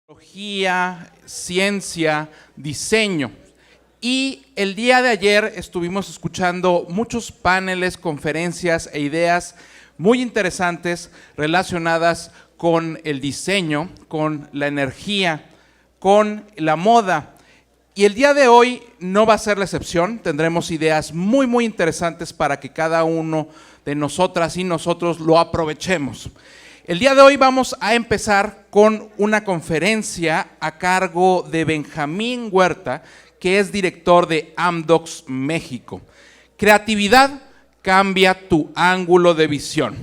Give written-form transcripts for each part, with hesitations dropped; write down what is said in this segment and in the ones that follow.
Tecnología, ciencia, diseño. Y el día de ayer estuvimos escuchando muchos paneles, conferencias e ideas muy interesantes relacionadas con el diseño, con la energía, con la moda. Y el día de hoy no va a ser la excepción. Tendremos ideas muy interesantes para que cada uno de nosotras y nosotros lo aprovechemos. El día de hoy vamos a empezar con una conferencia a cargo de Benjamín Huerta, que es director de Amdocs México. Creatividad cambia tu ángulo de visión.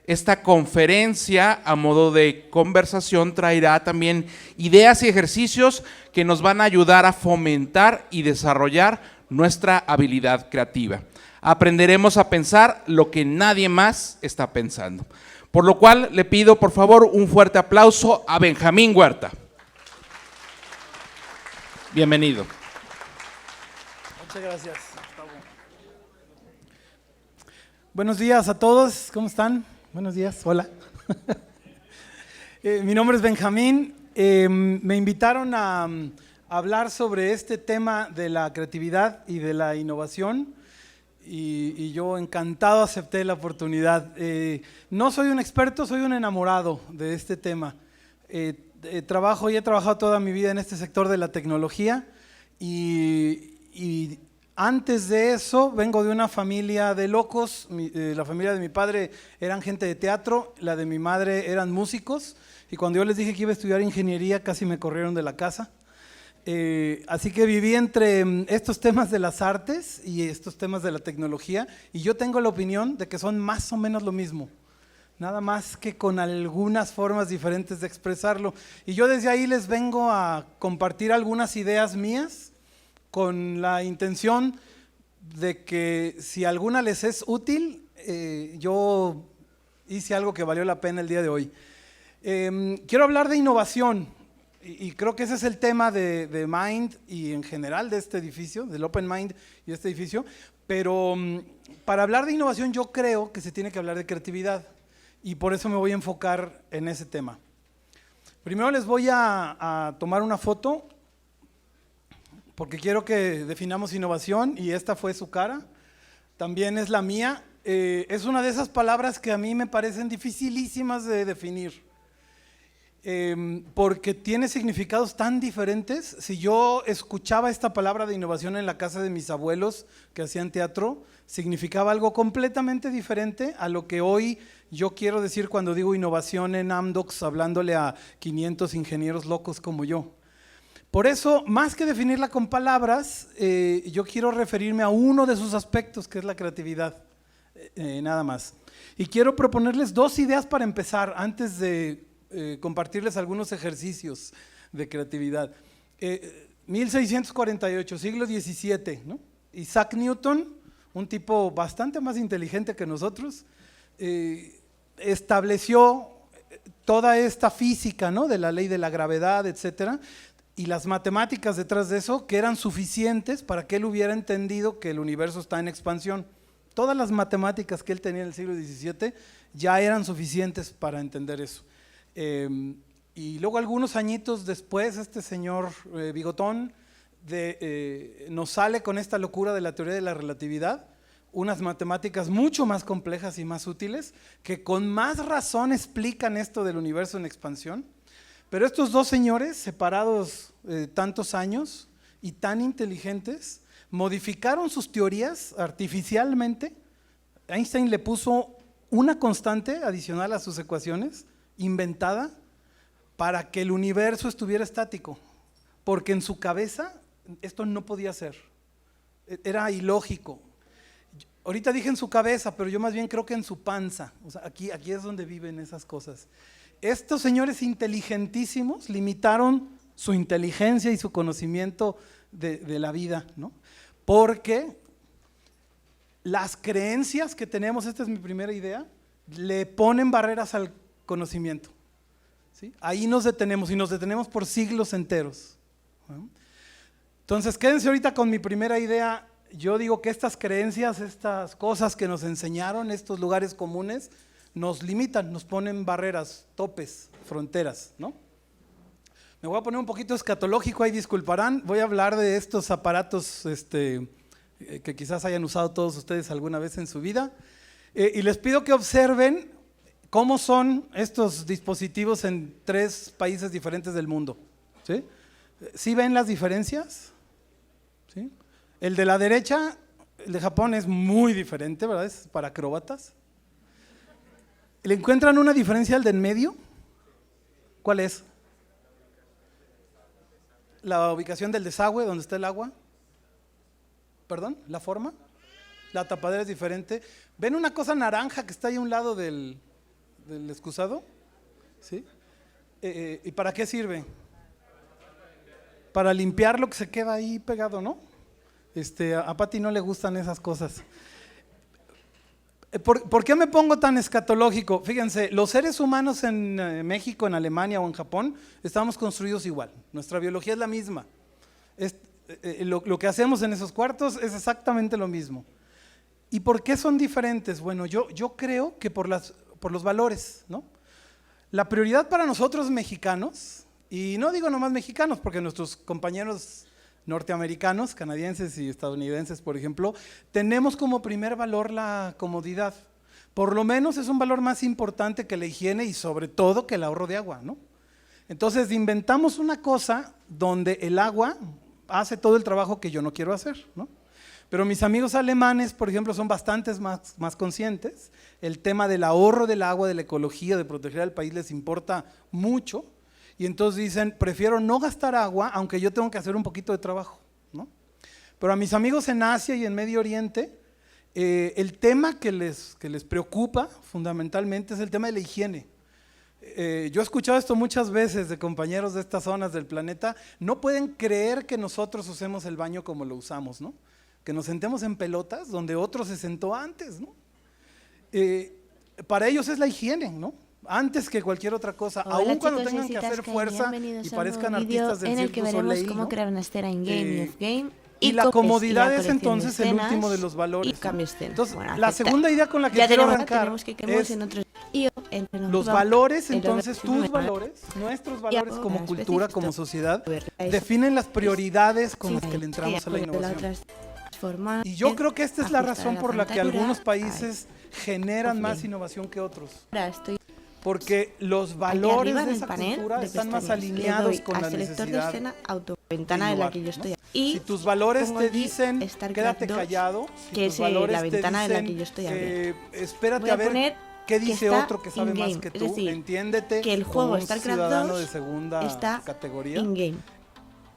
Esta conferencia, a modo de conversación, traerá también ideas y ejercicios que nos van a ayudar a fomentar y desarrollar nuestra habilidad creativa. Aprenderemos a pensar lo que nadie más está pensando. Por lo cual le pido por favor un fuerte aplauso a Benjamín Huerta. Bienvenido. Muchas gracias. Buenos días a todos, ¿cómo están? Buenos días, hola. Mi nombre es Benjamín. Me invitaron a hablar sobre este tema de la creatividad y de la innovación. Y yo encantado acepté la oportunidad. No soy un experto, soy un enamorado de este tema. He trabajado toda mi vida en este sector de la tecnología y antes de eso vengo de una familia de locos. La familia de mi padre eran gente de teatro, la de mi madre eran músicos, y cuando yo les dije que iba a estudiar ingeniería casi me corrieron de la casa. Así que viví entre estos temas de las artes y estos temas de la tecnología, y yo tengo la opinión de que son más o menos lo mismo, nada más que con algunas formas diferentes de expresarlo. Y yo desde ahí les vengo a compartir algunas ideas mías con la intención de que si alguna les es útil, yo hice algo que valió la pena el día de hoy. Quiero hablar de innovación. Y creo que ese es el tema de Mind y en general de este edificio, del Open Mind y este edificio. Pero para hablar de innovación yo creo que se tiene que hablar de creatividad, y por eso me voy a enfocar en ese tema. Primero les voy a tomar una foto porque quiero que definamos innovación, y esta fue su cara, también es la mía. Es una de esas palabras que a mí me parecen dificilísimas de definir. Porque tiene significados tan diferentes. Si yo escuchaba esta palabra de innovación en la casa de mis abuelos que hacían teatro, significaba algo completamente diferente a lo que hoy yo quiero decir cuando digo innovación en Amdocs, hablándole a 500 ingenieros locos como yo. Por eso, más que definirla con palabras, yo quiero referirme a uno de sus aspectos, que es la creatividad, nada más. Y quiero proponerles dos ideas para empezar, antes de compartirles algunos ejercicios de creatividad. 1648, siglo XVII, ¿no? Isaac Newton, un tipo bastante más inteligente que nosotros, estableció toda esta física, ¿no? De la ley de la gravedad, etcétera, y las matemáticas detrás de eso, que eran suficientes para que él hubiera entendido que el universo está en expansión. Todas las matemáticas que él tenía en el siglo XVII ya eran suficientes para entender eso. Y luego algunos añitos después este señor bigotón nos sale con esta locura de la teoría de la relatividad, unas matemáticas mucho más complejas y más útiles que con más razón explican esto del universo en expansión. Pero estos dos señores, separados tantos años y tan inteligentes, modificaron sus teorías artificialmente. Einstein le puso una constante adicional a sus ecuaciones, inventada, para que el universo estuviera estático, porque en su cabeza esto no podía ser, era ilógico. Ahorita dije en su cabeza, pero yo más bien creo que en su panza. O sea, aquí es donde viven esas cosas. Estos señores inteligentísimos limitaron su inteligencia y su conocimiento de la vida, ¿no? Porque las creencias que tenemos, esta es mi primera idea, le ponen barreras al conocimiento, ¿sí? Ahí nos detenemos, y nos detenemos por siglos enteros, ¿no? Entonces quédense ahorita con mi primera idea. Yo digo que estas creencias, estas cosas que nos enseñaron, estos lugares comunes, nos limitan, nos ponen barreras, topes, fronteras, ¿no? Me voy a poner un poquito escatológico, ahí disculparán. Voy a hablar de estos aparatos que quizás hayan usado todos ustedes alguna vez en su vida. Y les pido que observen cómo son estos dispositivos en 3 países diferentes del mundo. ¿Sí? ¿Sí ven las diferencias? ¿Sí? El de la derecha, el de Japón, es muy diferente, ¿verdad? Es para acróbatas. ¿Le encuentran una diferencia al de en medio? ¿Cuál es? La ubicación del desagüe, donde está el agua. ¿Perdón? ¿La forma? La tapadera es diferente. ¿Ven una cosa naranja que está ahí a un lado del excusado? ¿Sí? ¿Y para qué sirve? Para limpiar lo que se queda ahí pegado, ¿no? A Pati no le gustan esas cosas. ¿Por qué me pongo tan escatológico? Fíjense, los seres humanos en México, en Alemania o en Japón, estamos construidos igual. Nuestra biología es la misma. Lo que hacemos en esos cuartos es exactamente lo mismo. ¿Y por qué son diferentes? Bueno, yo creo que por los valores, ¿no? La prioridad para nosotros mexicanos, y no digo nomás mexicanos, porque nuestros compañeros norteamericanos, canadienses y estadounidenses, por ejemplo, tenemos como primer valor la comodidad. Por lo menos es un valor más importante que la higiene y sobre todo que el ahorro de agua, ¿no? Entonces inventamos una cosa donde el agua hace todo el trabajo que yo no quiero hacer, ¿no? Pero mis amigos alemanes, por ejemplo, son bastantes más conscientes. El tema del ahorro del agua, de la ecología, de proteger al país les importa mucho. Y entonces dicen, prefiero no gastar agua, aunque yo tengo que hacer un poquito de trabajo, ¿no? Pero a mis amigos en Asia y en Medio Oriente, el tema que les preocupa fundamentalmente es el tema de la higiene. Yo he escuchado esto muchas veces de compañeros de estas zonas del planeta, no pueden creer que nosotros usemos el baño como lo usamos, ¿no? Que nos sentemos en pelotas donde otro se sentó antes, ¿no? Para ellos es la higiene, ¿no? Antes que cualquier otra cosa, Hola, aun cuando chicos, tengan que hacer fuerza y parezcan artistas del en el Cirque que du veremos Soleil, cómo ¿no? crear una escena in game y off game. Y la copies, comodidad y la es colección de entonces el escenas último de los valores, y cambio escena. Entonces, Bueno, la aquí está. segunda idea con la que Ya quiero tenemos, arrancar tenemos que quememos es en otros. Y entre los nosotros, valores, el entonces orden tus normal. valores, nuestros Y valores algo como más cultura, específico. como sociedad, Eso. definen las prioridades con Sí, las que le entramos a la y innovación. transformar, Y yo creo que esta es la ajustar razón a por la que pantalla. algunos países generan Off más game. innovación que otros. Ahora estoy Porque los aquí valores arriba de en el esa panel cultura de están más pestañas. Le alineados doy con al la selector de necesidad escena, de autoventana de la que yo innovar, estoy. ¿no? Y si tus valores pongo te aquí dicen StarCraft quédate 2, callado, si que tus es valores la te ventana de la dicen que yo estoy abriendo. espérate Voy a a ver poner qué que dice está otro que sabe más in-game, que es tú, decir, entiéndete que el como juego un StarCraft ciudadano 2 de segunda está categoría. in-game.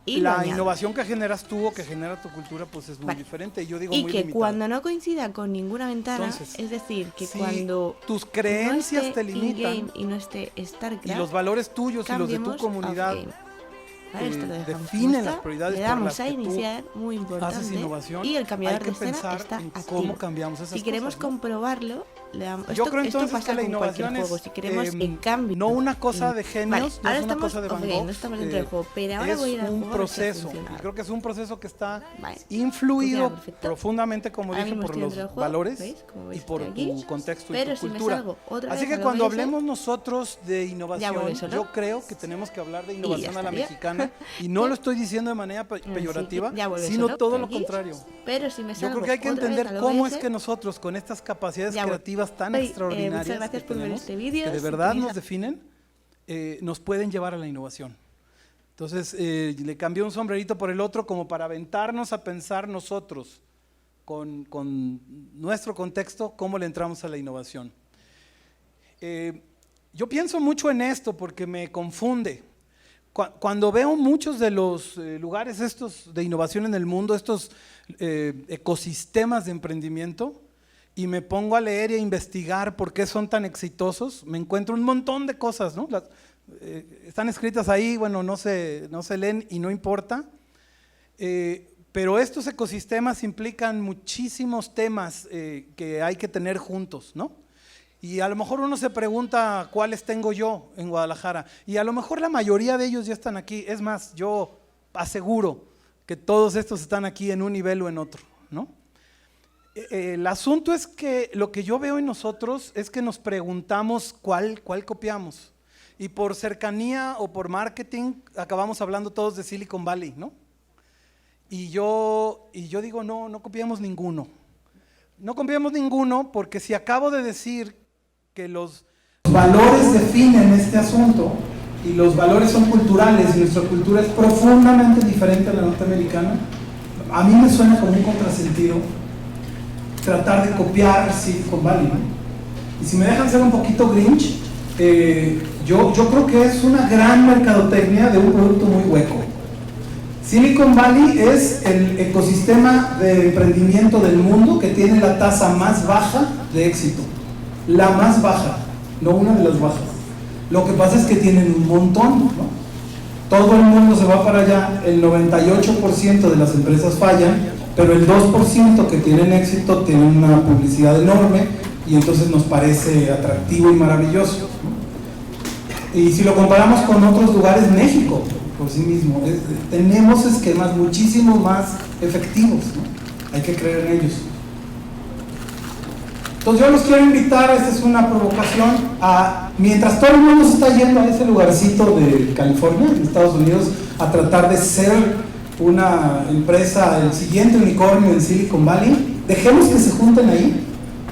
Y lo La añado. innovación que generas tú o que genera tu cultura pues es muy Vale. diferente y yo digo Y muy que limitada. cuando no coincida con ninguna ventana, Entonces, es decir, que si cuando tus no creencias esté te limitan in-game y no esté StarCraft, y los valores tuyos y los de tu cambiemos comunidad off-game. Vale, esto lo dejamos definen como las está, prioridades le por damos las a que tú iniciar, muy importante, haces innovación, y el cambiador hay que de escena pensar está en activo. cómo cambiamos esas Si queremos cosas, ¿no? comprobarlo, le damos, Yo creo esto entonces pasa que la con cualquier innovación juego. es Si queremos el cambio, no una cosa de genios, Vale, no ahora es una estamos cosa de Van off-game, Gogh, no estamos dentro del juego, pero ahora es voy a ir al un juego a ver si ha proceso, y funcionado. creo que es un proceso que está Vale, influido funciona perfecto. profundamente, como Ahora dije, mismo por estoy los dentro del juego, valores ¿veis? Como y veis, por estoy aquí. tu contexto Pero y tu si me cultura. salgo otra Así vez que a lo cuando BS, hablemos nosotros de ya innovación, vuelve solo. yo creo que tenemos que hablar de innovación ya a la estaría. mexicana y no lo estoy diciendo de manera peyorativa, ya vuelve sino solo, todo lo aquí. contrario. Pero si me Yo salgo creo que hay que otra vez entender a lo cómo BS, es que nosotros, con estas capacidades Ya voy. creativas tan Oye, extraordinarias muchas gracias que por ver tenemos, este vídeo. que de Si verdad tenéis nos definen, nos pueden llevar a la innovación. Entonces, le cambié un sombrerito por el otro como para aventarnos a pensar nosotros, con nuestro contexto, cómo le entramos a la innovación. Yo pienso mucho en esto porque me confunde. Cuando veo muchos de los lugares estos de innovación en el mundo, estos ecosistemas de emprendimiento, y me pongo a leer y a investigar por qué son tan exitosos, me encuentro un montón de cosas, ¿no? Están escritas ahí, bueno, no se leen y no importa, pero estos ecosistemas implican muchísimos temas que hay que tener juntos, ¿no? Y a lo mejor uno se pregunta cuáles tengo yo en Guadalajara, y a lo mejor la mayoría de ellos ya están aquí. Es más, yo aseguro que todos estos están aquí en un nivel o en otro, ¿no? El asunto es que lo que yo veo en nosotros es que nos preguntamos cuál copiamos. Y por cercanía o por marketing, acabamos hablando todos de Silicon Valley, ¿no? Y yo digo, no copiamos ninguno. No copiamos ninguno porque si acabo de decir que los valores definen este asunto y los valores son culturales y nuestra cultura es profundamente diferente a la norteamericana, a mí me suena como un contrasentido tratar de copiar Silicon Valley, ¿no? Y si me dejan ser un poquito Grinch, yo creo que es una gran mercadotecnia de un producto muy hueco. Silicon Valley es el ecosistema de emprendimiento del mundo que tiene la tasa más baja de éxito. La más baja, no una de las bajas. Lo que pasa es que tienen un montón, ¿no? Todo el mundo se va para allá, el 98% de las empresas fallan, pero el 2% que tienen éxito tienen una publicidad enorme y entonces nos parece atractivo y maravilloso, ¿no? Y si lo comparamos con otros lugares, México por sí mismo, tenemos esquemas muchísimo más efectivos, ¿no? Hay que creer en ellos. Entonces yo los quiero invitar, esta es una provocación, mientras todo el mundo se está yendo a ese lugarcito de California, en Estados Unidos, a tratar de ser una empresa, el siguiente unicornio en Silicon Valley, dejemos que se junten ahí,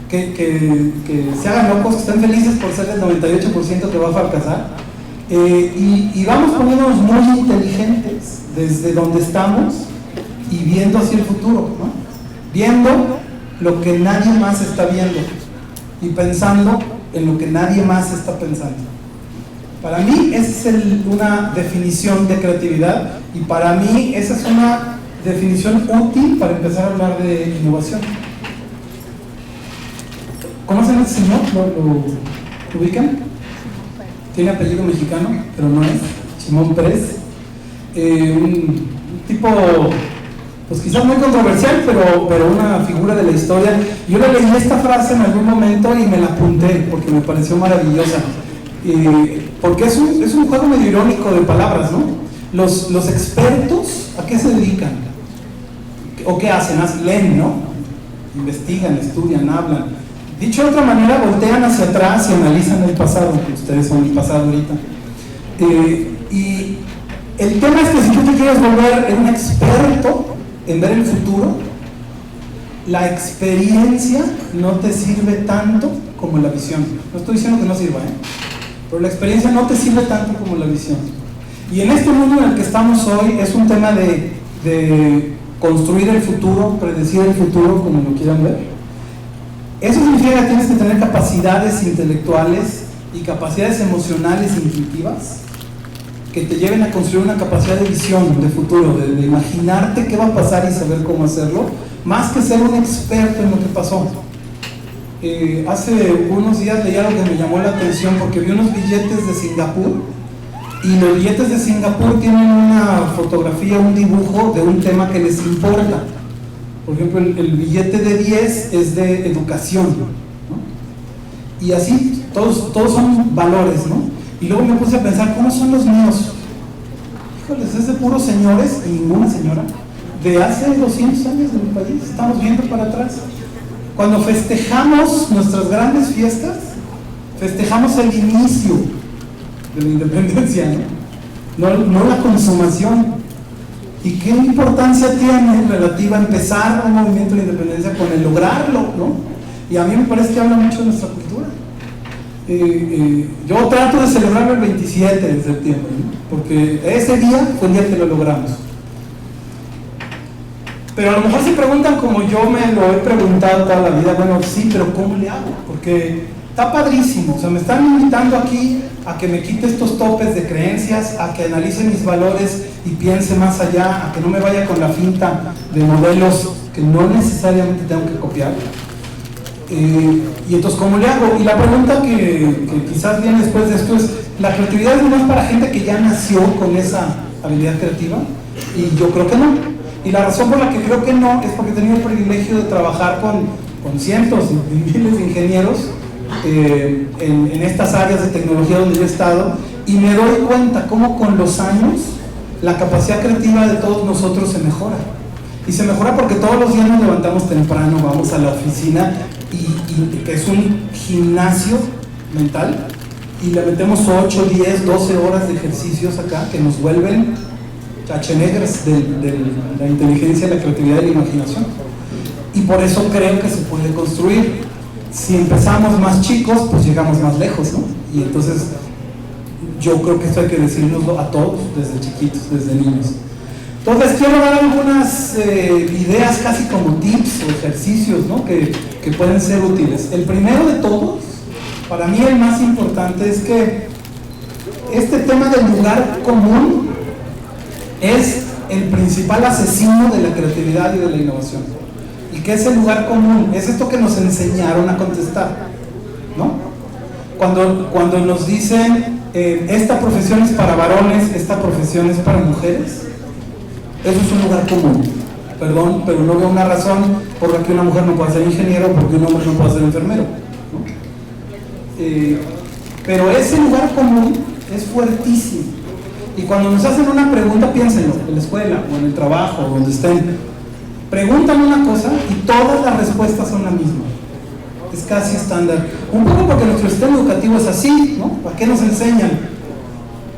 que se hagan locos, que estén felices por ser el 98% que va a fracasar. Y vamos poniéndonos muy inteligentes desde donde estamos y viendo hacia el futuro, ¿no? Viendo lo que nadie más está viendo y pensando en lo que nadie más está pensando. Para mí esa es una definición de creatividad y para mí esa es una definición útil para empezar a hablar de innovación. ¿Conocen a este señor? ¿Lo ubican? Tiene apellido mexicano, pero no es. Simón Pérez. Un tipo, pues quizás muy controversial, pero una figura de la historia. Yo le leí esta frase en algún momento y me la apunté porque me pareció maravillosa. Porque es un juego medio irónico de palabras, ¿no? Los expertos, ¿a qué se dedican? ¿O qué hacen? Leen, ¿no? Investigan, estudian, hablan. Dicho de otra manera, voltean hacia atrás y analizan el pasado. Ustedes son el pasado ahorita. Y el tema es que si tú te quieres volver un experto en ver el futuro, la experiencia no te sirve tanto como la visión. No estoy diciendo que no sirva, pero la experiencia no te sirve tanto como la visión. Y en este mundo en el que estamos hoy es un tema de construir el futuro, predecir el futuro, como lo quieran ver. Eso significa que tienes que tener capacidades intelectuales y capacidades emocionales e intuitivas que te lleven a construir una capacidad de visión de futuro, de imaginarte qué va a pasar y saber cómo hacerlo, más que ser un experto en lo que pasó. Hace unos días leí algo que me llamó la atención porque vi unos billetes de Singapur y los billetes de Singapur tienen una fotografía, un dibujo de un tema que les importa. Por ejemplo, el billete de 10 es de educación, ¿no? Y así, todos son valores, ¿no? Y luego me puse a pensar, ¿cómo son los míos? Híjoles, es de puros señores y ninguna señora. De hace 200 años en mi país, estamos viendo para atrás. Cuando festejamos nuestras grandes fiestas, festejamos el inicio de la independencia, no la consumación. ¿Y qué importancia tiene relativa a empezar un movimiento de independencia con el lograrlo, ¿no? Y a mí me parece que habla mucho de nuestra cultura. Yo trato de celebrarlo el 27 de septiembre, ¿no? Porque ese día fue el día que lo logramos. Pero a lo mejor se preguntan como yo me lo he preguntado toda la vida, bueno, sí, pero ¿cómo le hago? Porque está padrísimo, o sea, me están invitando aquí a que me quite estos topes de creencias, a que analice mis valores y piense más allá, a que no me vaya con la finta de modelos que no necesariamente tengo que copiar. Y entonces, ¿cómo le hago? Y la pregunta que quizás viene después de esto es, ¿la creatividad es nomás para gente que ya nació con esa habilidad creativa? Y yo creo que no. Y la razón por la que creo que no es porque he tenido el privilegio de trabajar con cientos y miles de ingenieros en estas áreas de tecnología donde yo he estado, y me doy cuenta cómo con los años la capacidad creativa de todos nosotros se mejora. Y se mejora porque todos los días nos levantamos temprano, vamos a la oficina, y que es un gimnasio mental, y le metemos 8, 10, 12 horas de ejercicios acá que nos vuelven chachenegras de la inteligencia, la creatividad y la imaginación. Y por eso creo que se puede construir. Si empezamos más chicos, pues llegamos más lejos, ¿no? Y entonces yo creo que esto hay que decirnoslo a todos, desde chiquitos, desde niños. Entonces quiero dar algunas ideas casi como tips o ejercicios, ¿no? que pueden ser útiles. El primero de todos, para mí el más importante, es que este tema del lugar común es el principal asesino de la creatividad y de la innovación. ¿Y qué es el lugar común? Es esto que nos enseñaron a contestar, ¿no? Cuando nos dicen esta profesión es para varones, esta profesión es para mujeres, eso es un lugar común. Perdón, pero no veo una razón por la que una mujer no pueda ser ingeniero, porque un hombre no pueda ser enfermero, ¿no? Pero ese lugar común es fuertísimo. Y cuando nos hacen una pregunta, piénsenlo, en la escuela o en el trabajo, o donde estén. Preguntan una cosa y todas las respuestas son la misma. Es casi estándar. Un poco porque nuestro sistema educativo es así, ¿no? ¿Para qué nos enseñan?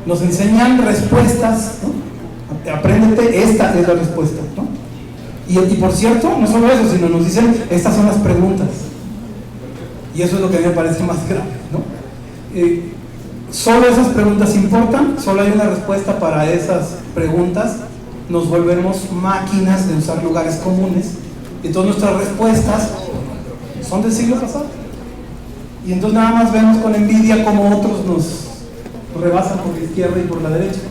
Nos enseñan respuestas, ¿no? Apréndete, esta es la respuesta, ¿no? Y por cierto, no solo eso, sino nos dicen, estas son las preguntas. Y eso es lo que a mí me parece más grave, ¿no? Solo esas preguntas importan, solo hay una respuesta para esas preguntas. Nos volvemos máquinas de usar lugares comunes, y todas nuestras respuestas son del siglo pasado. Y entonces nada más vemos con envidia cómo otros nos rebasan por la izquierda y por la derecha.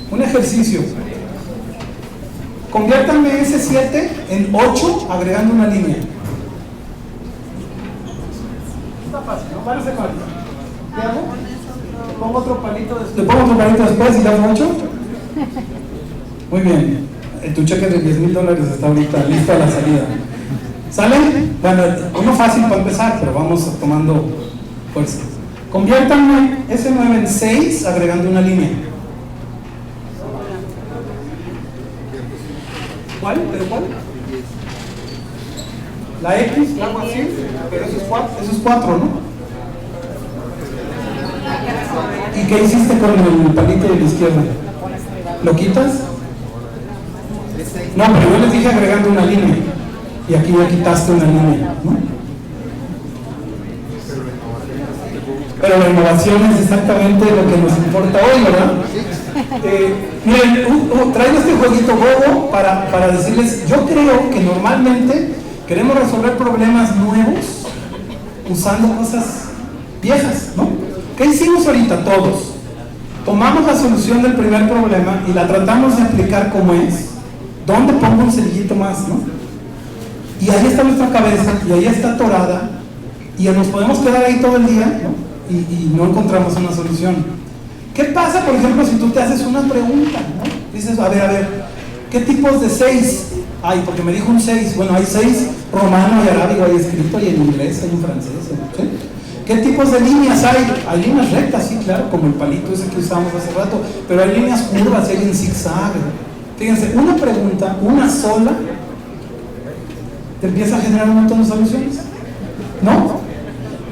Un ejercicio. Conviértanme ese 7 en 8 agregando una línea. Está fácil, ¿no? Van a hacer mal. ¿Qué hago? ¿Le pongo otro palito después y le hago 8? Muy bien. Tu cheque de $10,000 está ahorita listo a la salida. ¿Sale? Bueno, uno fácil para empezar, pero vamos tomando fuerza. Conviértanme ese 9 en 6 agregando una línea. ¿Cuál? ¿Pero cuál? La X, la hago así, pero eso es 4, ¿no? ¿Y qué hiciste con el palito de la izquierda? ¿Lo quitas? No, pero yo les dije agregando una línea. Y aquí ya quitaste una línea, ¿no? Pero la innovación es exactamente lo que nos importa hoy, ¿verdad? Miren, traigo este jueguito bobo para decirles, yo creo que normalmente queremos resolver problemas nuevos usando cosas viejas, ¿no? ¿Qué hicimos ahorita todos? Tomamos la solución del primer problema y la tratamos de aplicar como es. ¿Dónde pongo un cerillito más, no? Y ahí está nuestra cabeza, y ahí está atorada, y nos podemos quedar ahí todo el día, ¿no? Y no encontramos una solución. ¿Qué pasa, por ejemplo, si tú te haces una pregunta, ¿no? Dices, a ver, ¿qué tipos de 6 hay? Porque me dijo un 6, bueno, hay 6 romano y arábigo ahí escrito, y en inglés, hay en francés, ¿sí? ¿Qué tipos de líneas hay? Hay líneas rectas, sí, claro, como el palito ese que usamos hace rato, pero hay líneas curvas, hay en zigzag. Fíjense, una pregunta, una sola, te empieza a generar un montón de soluciones. ¿No?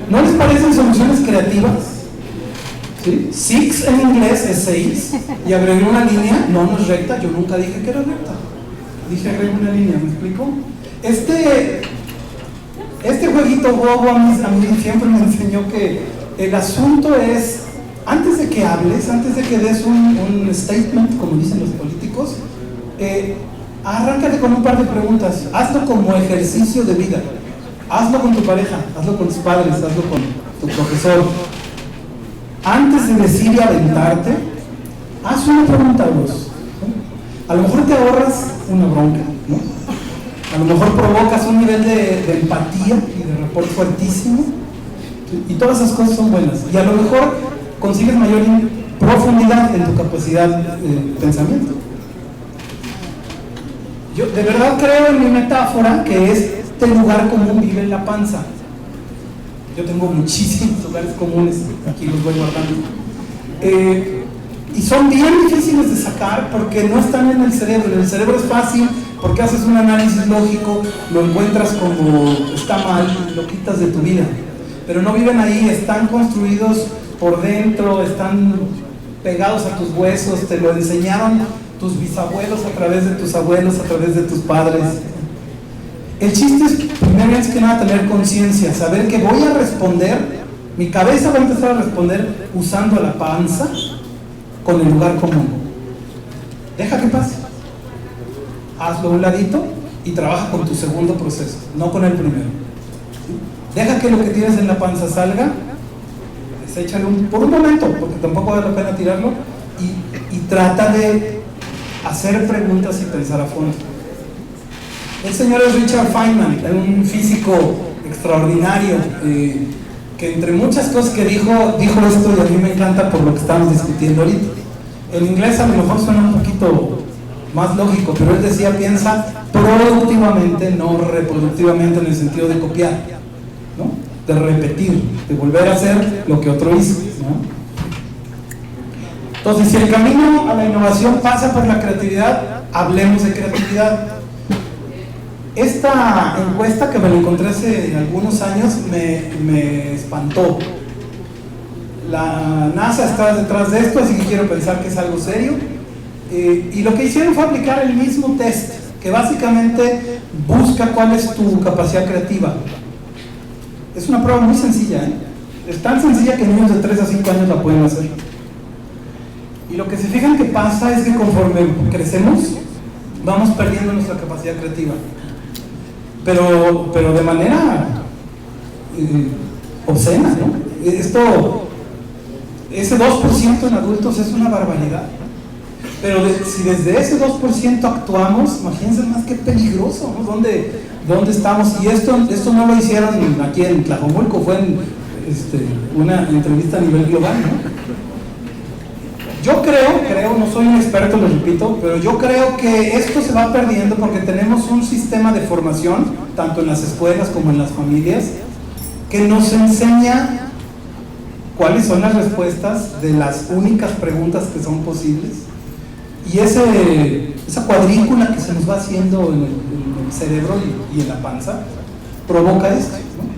¿No les parecen soluciones creativas? ¿Sí? Six en inglés es 6, y agregué una línea, no es recta, yo nunca dije que era recta. Dije agregué una línea, ¿me explico? Este jueguito bobo a mí siempre me enseñó que el asunto es, antes de que hables, antes de que des un statement, como dicen los políticos, arráncate con un par de preguntas, hazlo como ejercicio de vida, hazlo con tu pareja, hazlo con tus padres, hazlo con tu profesor. Antes de decir y aventarte, haz una pregunta a vos, ¿no? A lo mejor te ahorras una bronca, ¿no? A lo mejor provocas un nivel de empatía y de rapport fuertísimo, ¿sí? Y todas esas cosas son buenas, y a lo mejor consigues mayor profundidad en tu capacidad de pensamiento. Yo de verdad creo en mi metáfora que este lugar común vive en la panza. Yo tengo muchísimos lugares comunes, aquí los voy guardando. Y son bien difíciles de sacar porque no están en el cerebro. En el cerebro es fácil porque haces un análisis lógico, lo encuentras como está mal, lo quitas de tu vida. Pero no viven ahí, están construidos por dentro, están pegados a tus huesos, te lo enseñaron tus bisabuelos a través de tus abuelos, a través de tus padres. El chiste es, primero es que nada, tener conciencia, saber que voy a responder, mi cabeza va a empezar a responder usando la panza con el lugar común. Deja que pase. Hazlo a un ladito y trabaja con tu segundo proceso, no con el primero. Deja que lo que tienes en la panza salga, deséchalo por un momento, porque tampoco vale la pena tirarlo, y trata de hacer preguntas y pensar a fondo. El señor es Richard Feynman, un físico extraordinario, que entre muchas cosas que dijo esto, y a mí me encanta por lo que estamos discutiendo ahorita. En inglés a lo mejor suena un poquito más lógico, pero él decía, piensa productivamente, no reproductivamente en el sentido de copiar, ¿no? De repetir, de volver a hacer lo que otro hizo, ¿no? Entonces, si el camino a la innovación pasa por la creatividad, hablemos de creatividad. Esta encuesta, que me la encontré hace algunos años, me espantó. La NASA está detrás de esto, así que quiero pensar que es algo serio. Y lo que hicieron fue aplicar el mismo test, que básicamente busca cuál es tu capacidad creativa. Es una prueba muy sencilla, ¿eh? Es tan sencilla que niños de 3 a 5 años la pueden hacer. Y lo que se fijan que pasa es que conforme crecemos, vamos perdiendo nuestra capacidad creativa. Pero de manera obscena, ¿no? Ese 2% en adultos es una barbaridad. Pero si desde ese 2% actuamos, imagínense más que peligroso, ¿no? ¿Dónde estamos? Y esto no lo hicieron aquí en Tlajomulco, fue en una entrevista a nivel global, ¿no? Yo creo, no soy un experto, lo repito, pero yo creo que esto se va perdiendo porque tenemos un sistema de formación, tanto en las escuelas como en las familias, que nos enseña cuáles son las respuestas de las únicas preguntas que son posibles. Y esa cuadrícula que se nos va haciendo en el cerebro y en la panza provoca esto, ¿no?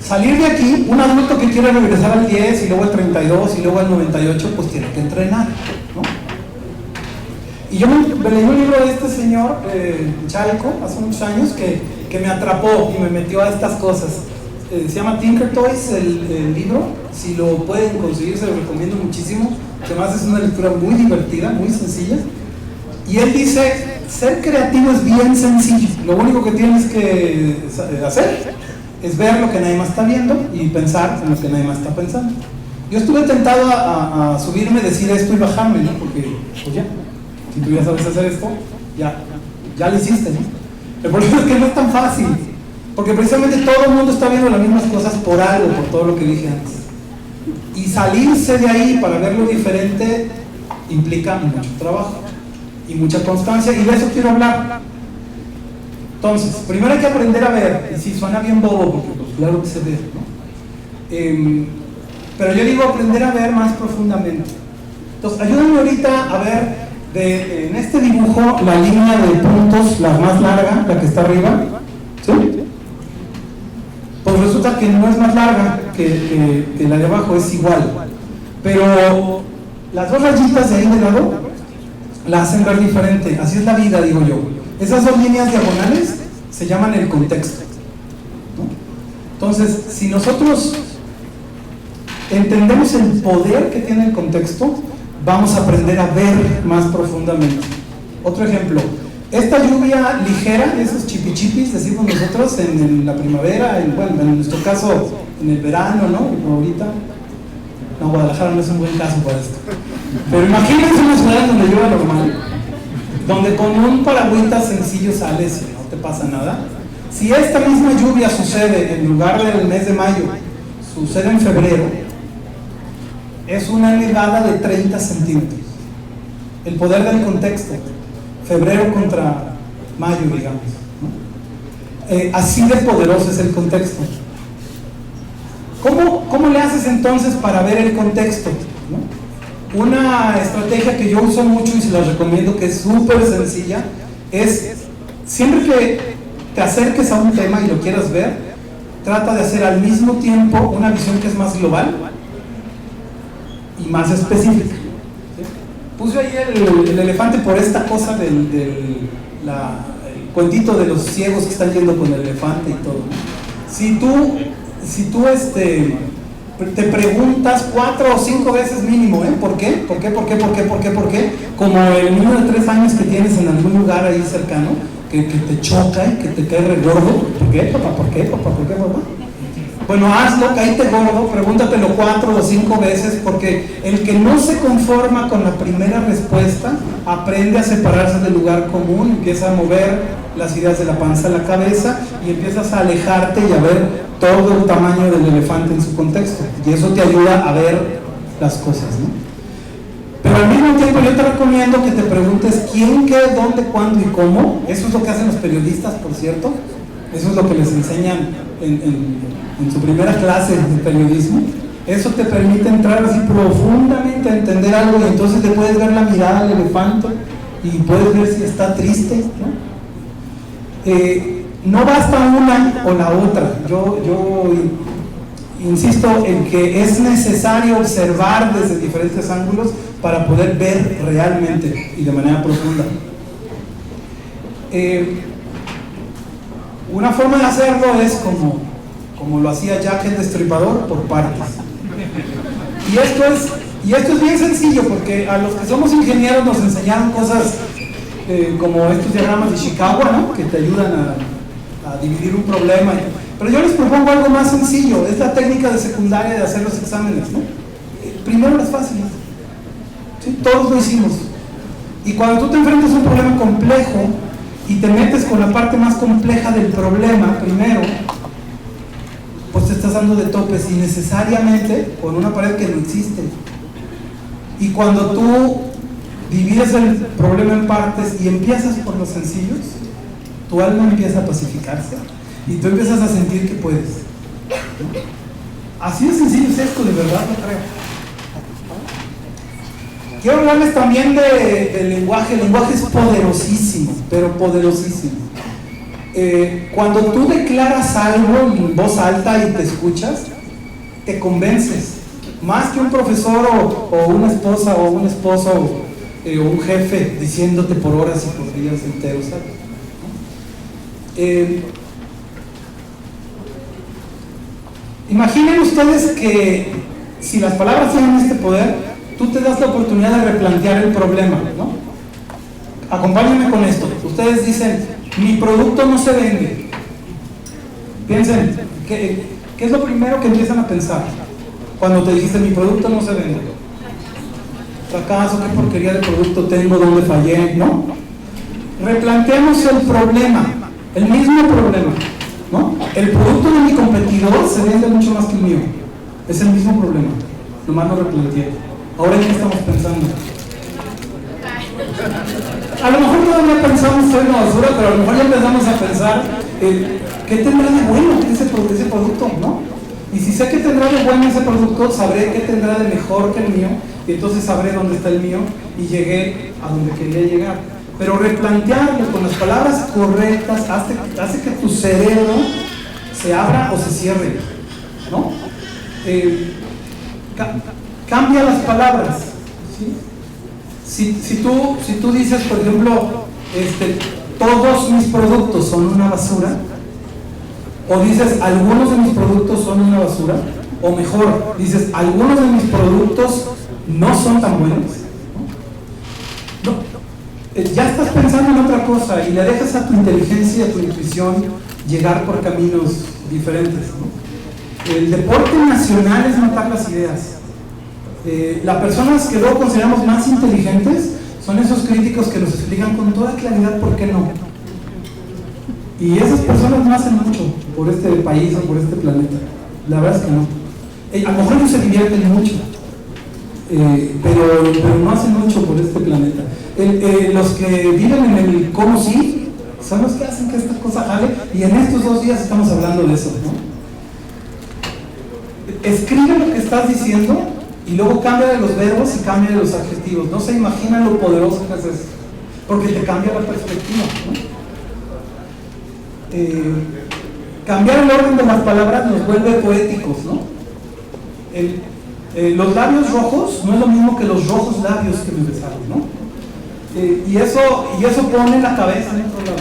Salir de aquí, un adulto que quiere regresar al 10 y luego al 32 y luego al 98, pues tiene que entrenar, ¿no? Y yo me leí un libro de este señor, Chalco, hace muchos años, que me atrapó y me metió a estas cosas. Se llama Tinker Toys, el libro. Si lo pueden conseguir, se lo recomiendo muchísimo. Además es una lectura muy divertida, muy sencilla. Y él dice, ser creativo es bien sencillo. Lo único que tienes que hacer es ver lo que nadie más está viendo y pensar en lo que nadie más está pensando. Yo estuve tentado a subirme, decir esto y bajarme, ¿no? Porque, pues ya, si tú ya sabes hacer esto, ya lo hiciste, ¿no? El problema es que no es tan fácil, porque precisamente todo el mundo está viendo las mismas cosas por algo, por todo lo que dije antes. Y salirse de ahí para verlo diferente implica mucho trabajo y mucha constancia, y de eso quiero hablar. Entonces, primero hay que aprender a ver, y si suena bien bobo, porque pues, claro que se ve, ¿no? Pero yo digo aprender a ver más profundamente. Entonces, ayúdenme ahorita a ver en este dibujo la línea de puntos, la más larga, la que está arriba, ¿sí? Pues resulta que no es más larga que la de abajo, es igual. Pero las dos rayitas de ahí de lado la hacen ver diferente. Así es la vida, digo yo. Esas dos líneas diagonales se llaman el contexto, ¿no? Entonces, si nosotros entendemos el poder que tiene el contexto, vamos a aprender a ver más profundamente. Otro ejemplo, esta lluvia ligera, esos chipichipis, decimos nosotros, en la primavera, bueno, en nuestro caso, en el verano, ¿no? Ahorita, no, Guadalajara no es un buen caso para esto. Pero imagínense una ciudad donde llueve normal, donde con un paragüita sencillo sales y no te pasa nada. Si esta misma lluvia sucede en lugar del mes de mayo, sucede en febrero, es una nevada de 30 centímetros. El poder del contexto, febrero contra mayo, digamos, ¿no? Así de poderoso es el contexto. ¿Cómo le haces entonces para ver el contexto, ¿no? Una estrategia que yo uso mucho y se la recomiendo, que es súper sencilla, es siempre que te acerques a un tema y lo quieras ver, trata de hacer al mismo tiempo una visión que es más global más específica. ¿Sí? Puse ahí el elefante por esta cosa el cuentito de los ciegos que están yendo con el elefante y todo. Si tú te preguntas 4 o 5 veces mínimo, ¿por qué? ¿Por qué? ¿Por qué? ¿Por qué? ¿Por qué? ¿Por qué? Como el niño de 3 años que tienes en algún lugar ahí cercano, que te choca y que te cae re gordo. ¿Por qué, papá? ¿Por qué, papá? ¿Por qué, papá? Bueno, hazlo, caíte gordo, pregúntatelo 4 o 5 veces, porque el que no se conforma con la primera respuesta aprende a separarse del lugar común, empieza a mover las ideas de la panza a la cabeza y empiezas a alejarte y a ver todo el tamaño del elefante en su contexto, y eso te ayuda a ver las cosas, ¿no? Pero al mismo tiempo yo te recomiendo que te preguntes quién, qué, dónde, cuándo y cómo. Eso es lo que hacen los periodistas, por cierto. Eso es lo que les enseñan en su primera clase de periodismo. Eso te permite entrar así profundamente a entender algo, y entonces te puedes ver la mirada del elefante y puedes ver si está triste, ¿no? No basta una o la otra. Yo insisto en que es necesario observar desde diferentes ángulos para poder ver realmente y de manera profunda. Una forma de hacerlo es como lo hacía Jack el Destripador, por partes. Y esto es bien sencillo, porque a los que somos ingenieros nos enseñaron cosas como estos diagramas de Chicago, ¿no? Que te ayudan a dividir un problema. Pero yo les propongo algo más sencillo. Es la técnica de secundaria de hacer los exámenes, ¿no? Primero las fáciles, ¿sí? Todos lo hicimos. Y cuando tú te enfrentas a un problema complejo y te metes con la parte más compleja del problema primero, pues te estás dando de topes innecesariamente con una pared que no existe. Y cuando tú divides el problema en partes y empiezas por los sencillos, tu alma empieza a pacificarse y tú empiezas a sentir que puedes, ¿no? Así de sencillo es esto, de verdad, lo creo. Quiero hablarles también del lenguaje. El lenguaje es poderosísimo, pero poderosísimo. Cuando tú declaras algo en voz alta y te escuchas, te convences. Más que un profesor o una esposa o un esposo o un jefe diciéndote por horas y por días enteros, ¿sabes? Imaginen ustedes que si las palabras tienen este poder, tú te das la oportunidad de replantear el problema, ¿no? Acompáñenme con esto. Ustedes dicen, mi producto no se vende. Piensen, ¿qué es lo primero que empiezan a pensar cuando te dijiste, mi producto no se vende? ¿Fracaso? ¿Qué porquería de producto tengo? ¿Dónde fallé? ¿No? Replanteemos el problema, el mismo problema, ¿no? El producto de mi competidor se vende mucho más que el mío. Es el mismo problema, nomás lo replanteé. Ahora, ¿en qué estamos pensando? A lo mejor todavía pensamos en una basura, pero a lo mejor ya empezamos a pensar ¿qué tendrá de bueno ese producto, ¿no? Y si sé que tendrá de bueno ese producto, sabré qué tendrá de mejor que el mío, y entonces sabré dónde está el mío y llegué a donde quería llegar. Pero replantearlo con las palabras correctas hace que tu cerebro se abra o se cierre, ¿no? Cambia las palabras, ¿sí? Si tú dices, por ejemplo, todos mis productos son una basura, o dices, algunos de mis productos son una basura, o mejor, dices, algunos de mis productos no son tan buenos, ¿no? Ya estás pensando en otra cosa y le dejas a tu inteligencia y a tu intuición llegar por caminos diferentes, ¿no? El deporte nacional es matar las ideas. Las personas que luego consideramos más inteligentes son esos críticos que nos explican con toda claridad por qué no. Y esas personas no hacen mucho por este país o por este planeta. La verdad es que no. A lo mejor ellos se divierten mucho, pero no hacen mucho por este planeta. Los que viven en el cómo sí son los que hacen que esta cosa jale, y en estos 2 días estamos hablando de eso, ¿no? Escribe lo que estás diciendo y luego cambia de los verbos y cambia de los adjetivos. No se imaginan lo poderoso que es eso, porque te cambia la perspectiva, ¿no? Cambiar el orden de las palabras nos vuelve poéticos, ¿no? Los labios rojos no es lo mismo que los rojos labios que me besaron, ¿no? Y eso pone la cabeza en otro lado.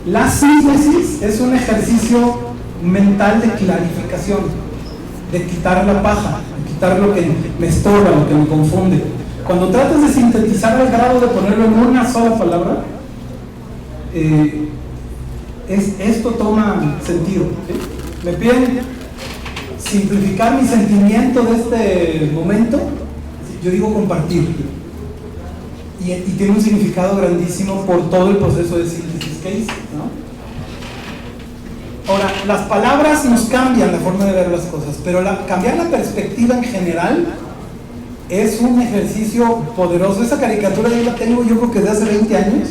La síntesis es un ejercicio mental de clarificación, de quitar la paja, de quitar lo que me estorba, lo que me confunde. Cuando tratas de sintetizar al grado de ponerlo en una sola palabra, esto toma sentido, ¿sí? Me piden simplificar mi sentimiento de este momento, yo digo compartir, y tiene un significado grandísimo por todo el proceso de síntesis que hice, ¿no? Ahora, las palabras nos cambian la forma de ver las cosas, pero cambiar la perspectiva en general es un ejercicio poderoso. Esa caricatura yo la tengo, yo creo que desde hace 20 años,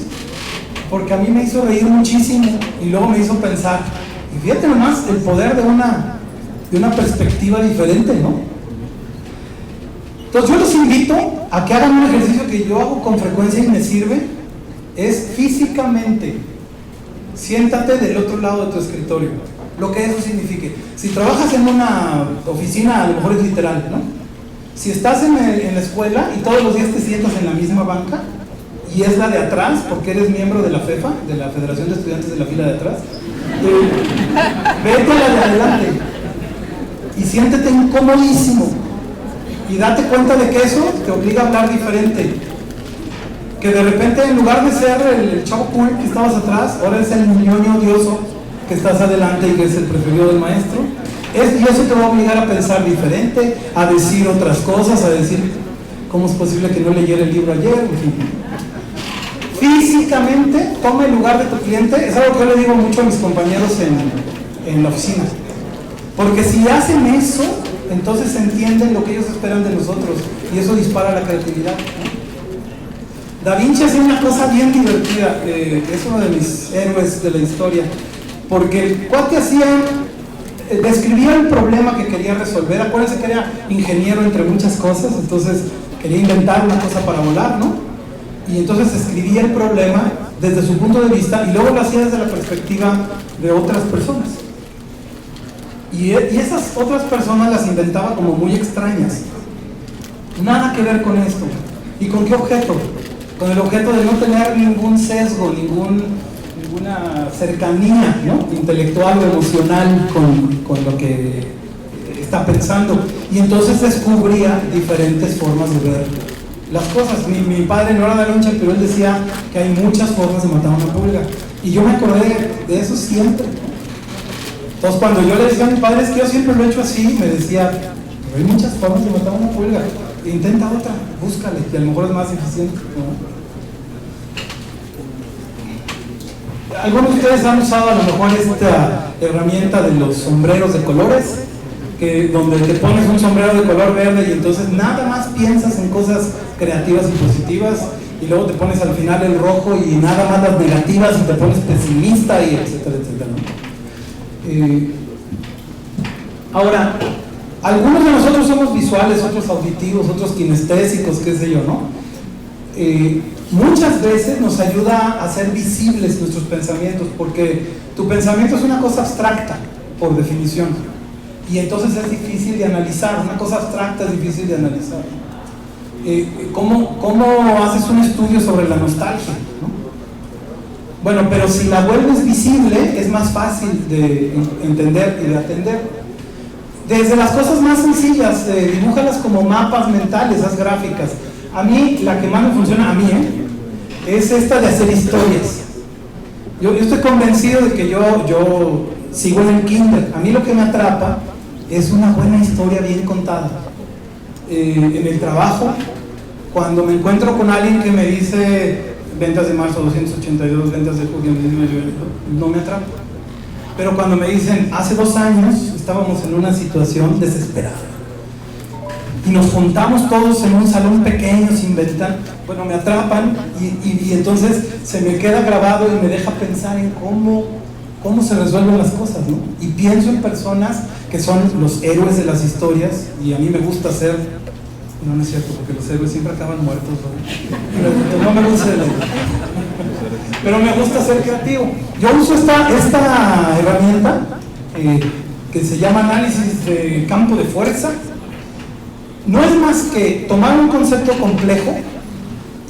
porque a mí me hizo reír muchísimo y luego me hizo pensar. Y fíjate nomás el poder de una perspectiva diferente, ¿no? Entonces yo los invito a que hagan un ejercicio que yo hago con frecuencia y me sirve, es físicamente, siéntate del otro lado de tu escritorio, lo que eso signifique. Si trabajas en una oficina, a lo mejor es literal, ¿no? Si estás en la escuela y todos los días te sientas en la misma banca, y es la de atrás, porque eres miembro de la FEFA, de la Federación de Estudiantes de la Fila de Atrás, vete a la de adelante y siéntete incomodísimo y date cuenta de que eso te obliga a hablar diferente, que de repente en lugar de ser el chavo cool que estabas atrás, ahora es el ñoño odioso que estás adelante y que es el preferido del maestro, y eso te va a obligar a pensar diferente, a decir otras cosas, a decir cómo es posible que no leyera el libro ayer, en fin. Físicamente toma el lugar de tu cliente, es algo que yo le digo mucho a mis compañeros en la oficina, porque si hacen eso, entonces entienden lo que ellos esperan de nosotros y eso dispara la creatividad, ¿no? Da Vinci hacía una cosa bien divertida, es uno de mis héroes de la historia, porque el cuate describía el problema que quería resolver. Acuérdense que era ingeniero entre muchas cosas, entonces quería inventar una cosa para volar, ¿no? Y entonces escribía el problema desde su punto de vista y luego lo hacía desde la perspectiva de otras personas. Y esas otras personas las inventaba como muy extrañas. Nada que ver con esto. ¿Y con qué objeto? Con el objeto de no tener ningún sesgo, ninguna cercanía, ¿no?, intelectual o emocional con lo que está pensando. Y entonces descubría diferentes formas de ver las cosas. Mi padre no era Da Vinci, pero él decía que hay muchas formas de matar a una pulga. Y yo me acordé de eso siempre. Entonces cuando yo le decía a mi padre, es que yo siempre lo he hecho así, me decía, pero hay muchas formas de matar a una pulga. Intenta otra, búscale, que a lo mejor es más eficiente, ¿no? Algunos de ustedes han usado a lo mejor esta herramienta de los sombreros de colores, donde te pones un sombrero de color verde y entonces nada más piensas en cosas creativas y positivas, y luego te pones al final el rojo y nada más las negativas y te pones pesimista y etcétera, etcétera, ¿no? Ahora, algunos de nosotros somos visuales, otros auditivos, otros kinestésicos, qué sé yo, ¿no? Muchas veces nos ayuda a hacer visibles nuestros pensamientos, porque tu pensamiento es una cosa abstracta, por definición, y entonces es difícil de analizar. Una cosa abstracta es difícil de analizar. ¿Cómo haces un estudio sobre la nostalgia, ¿no? Bueno, pero si la vuelves visible es más fácil de entender y de atender. Desde las cosas más sencillas, dibújalas como mapas mentales, haz gráficas. A mí, la que más me funciona, es esta de hacer historias. Yo estoy convencido de que yo sigo en el kinder. A mí lo que me atrapa es una buena historia bien contada. En el trabajo, cuando me encuentro con alguien que me dice ventas de marzo 282, ventas de julio 19, no me atrapa. Pero cuando me dicen hace 2 años estábamos en una situación desesperada y nos juntamos todos en un salón pequeño sin ventana, bueno, me atrapan y entonces se me queda grabado y me deja pensar en cómo se resuelven las cosas, ¿no? Y pienso en personas que son los héroes de las historias, y a mí me gusta ser, no es cierto, porque los héroes siempre acaban muertos, ¿no? No me gusta pero me gusta ser creativo. Yo uso esta herramienta que se llama análisis de campo de fuerza, no es más que tomar un concepto complejo,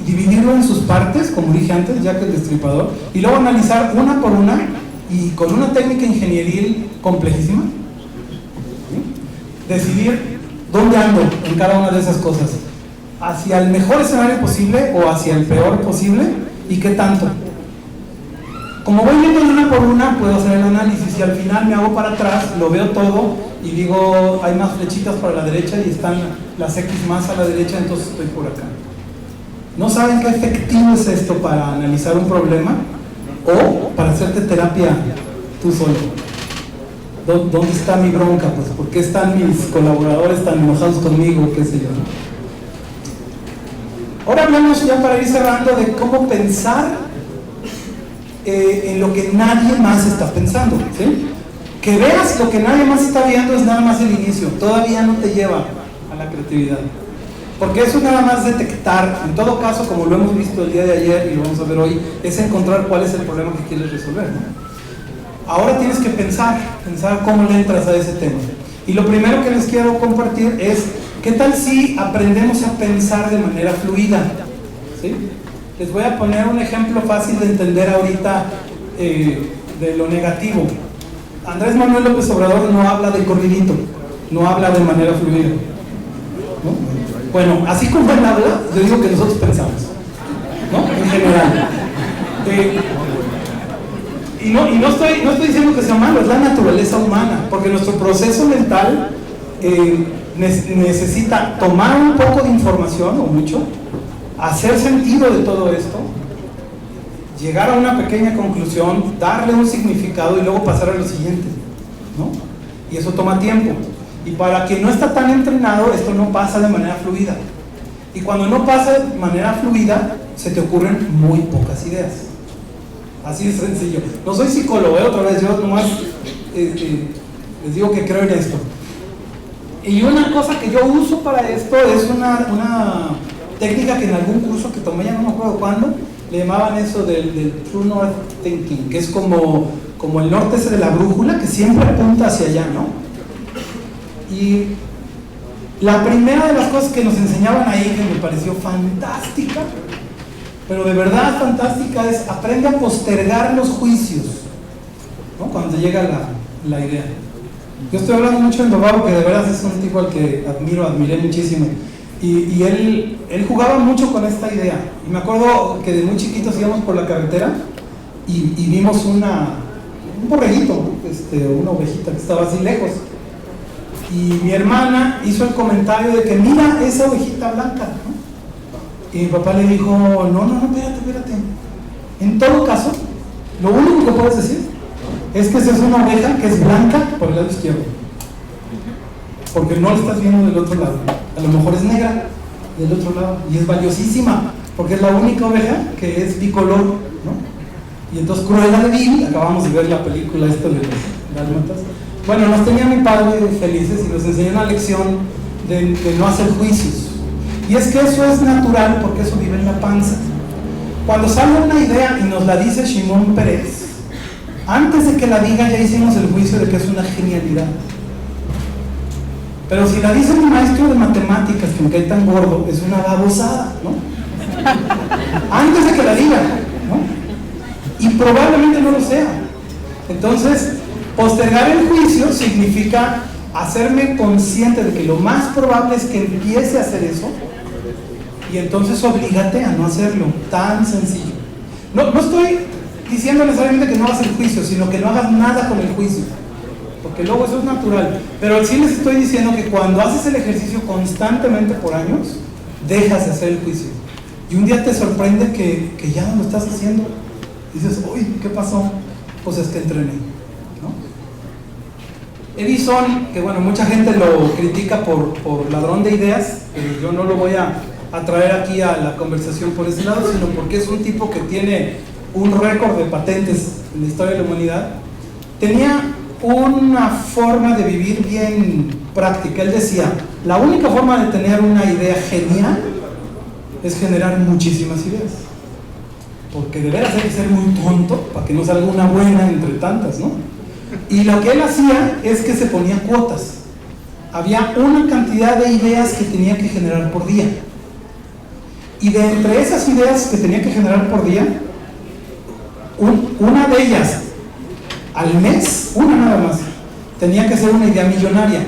dividirlo en sus partes, como dije antes, Jack el Destripador, y luego analizar una por una y con una técnica ingenieril complejísima, ¿sí? Decidir dónde ando en cada una de esas cosas, hacia el mejor escenario posible o hacia el peor posible, y qué tanto. Como voy viendo una por una, puedo hacer el análisis y al final me hago para atrás, lo veo todo y digo, hay más flechitas para la derecha y están las X más a la derecha, entonces estoy por acá. ¿No saben qué efectivo es esto para analizar un problema o para hacerte terapia tú solo? ¿Dónde está mi bronca? Pues, ¿por qué están mis colaboradores tan enojados conmigo? ¿Qué sé yo? Ahora hablamos ya para ir cerrando de cómo pensar en lo que nadie más está pensando, ¿sí? Que veas lo que nadie más está viendo es nada más el inicio, todavía no te lleva a la creatividad, porque eso es nada más detectar. En todo caso, como lo hemos visto el día de ayer y lo vamos a ver hoy, es encontrar cuál es el problema que quieres resolver, ¿no? Ahora tienes que pensar cómo le entras a ese tema, y lo primero que les quiero compartir es ¿qué tal si aprendemos a pensar de manera fluida? ¿Sí? Les voy a poner un ejemplo fácil de entender ahorita de lo negativo. Andrés Manuel López Obrador no habla de corridito, no habla de manera fluida, ¿no? Bueno, así como él habla, yo digo que nosotros pensamos, ¿no? En general. Y no estoy diciendo que sea malo, es la naturaleza humana, porque nuestro proceso mental necesita tomar un poco de información, o mucho, hacer sentido de todo esto, llegar a una pequeña conclusión, darle un significado y luego pasar a lo siguiente, ¿no? Y eso toma tiempo. Y para quien no está tan entrenado, esto no pasa de manera fluida. Y cuando no pasa de manera fluida, se te ocurren muy pocas ideas. Así de sencillo. No soy psicólogo, otra vez, yo nomás les digo que creo en esto. Y una cosa que yo uso para esto es una técnica que en algún curso que tomé, ya no me acuerdo cuándo, le llamaban eso del True North Thinking, que es como el norte ese de la brújula, que siempre apunta hacia allá, ¿no? Y la primera de las cosas que nos enseñaban ahí, que me pareció fantástica, pero de verdad fantástica, es aprende a postergar los juicios, ¿no? Cuando te llega la idea. Yo estoy hablando mucho de Novarro, que de verdad es un tipo al que admiré muchísimo. Y él jugaba mucho con esta idea. Y me acuerdo que de muy chiquitos íbamos por la carretera y vimos un borreguito, ¿no? Una ovejita que estaba así lejos. Y mi hermana hizo el comentario de que mira esa ovejita blanca, ¿no? Y mi papá le dijo, no, espérate. En todo caso, lo único que puedes decir es que esa es una oveja que es blanca por el lado izquierdo, porque no la estás viendo del otro lado. A lo mejor es negra del otro lado y es valiosísima porque es la única oveja que es bicolor, ¿no? Y entonces Cruella de Vil, acabamos de ver la película esta de los dálmatas. Bueno, nos tenía mi padre felices y nos enseñó una lección de no hacer juicios. Y es que eso es natural porque eso vive en la panza. Cuando sale una idea y nos la dice Shimon Peres, antes de que la diga ya hicimos el juicio de que es una genialidad. Pero si la dice mi maestro de matemáticas, que me cae tan gordo, es una babosada, ¿no? Antes de que la diga, ¿no? Y probablemente no lo sea. Entonces, postergar el juicio significa hacerme consciente de que lo más probable es que empiece a hacer eso, y entonces oblígate a no hacerlo. Tan sencillo. No estoy diciendo necesariamente que no hagas el juicio, sino que no hagas nada con el juicio, porque luego eso es natural. Pero sí les estoy diciendo que cuando haces el ejercicio constantemente por años, dejas de hacer el juicio. Y un día te sorprende que ya no lo estás haciendo. Dices, uy, ¿qué pasó? Pues es que entrené, ¿no? Edison, que bueno, mucha gente lo critica por ladrón de ideas, pero yo no lo voy a traer aquí a la conversación por ese lado, sino porque es un tipo que tiene un récord de patentes en la historia de la humanidad. Tenía una forma de vivir bien práctica. Él decía, la única forma de tener una idea genial es generar muchísimas ideas, porque de veras hay que ser muy tonto para que no salga una buena entre tantas, ¿no? Y lo que él hacía es que se ponía cuotas. Había una cantidad de ideas que tenía que generar por día. Y de entre esas ideas que tenía que generar por día, una de ellas al mes, una nada más, tenía que ser una idea millonaria.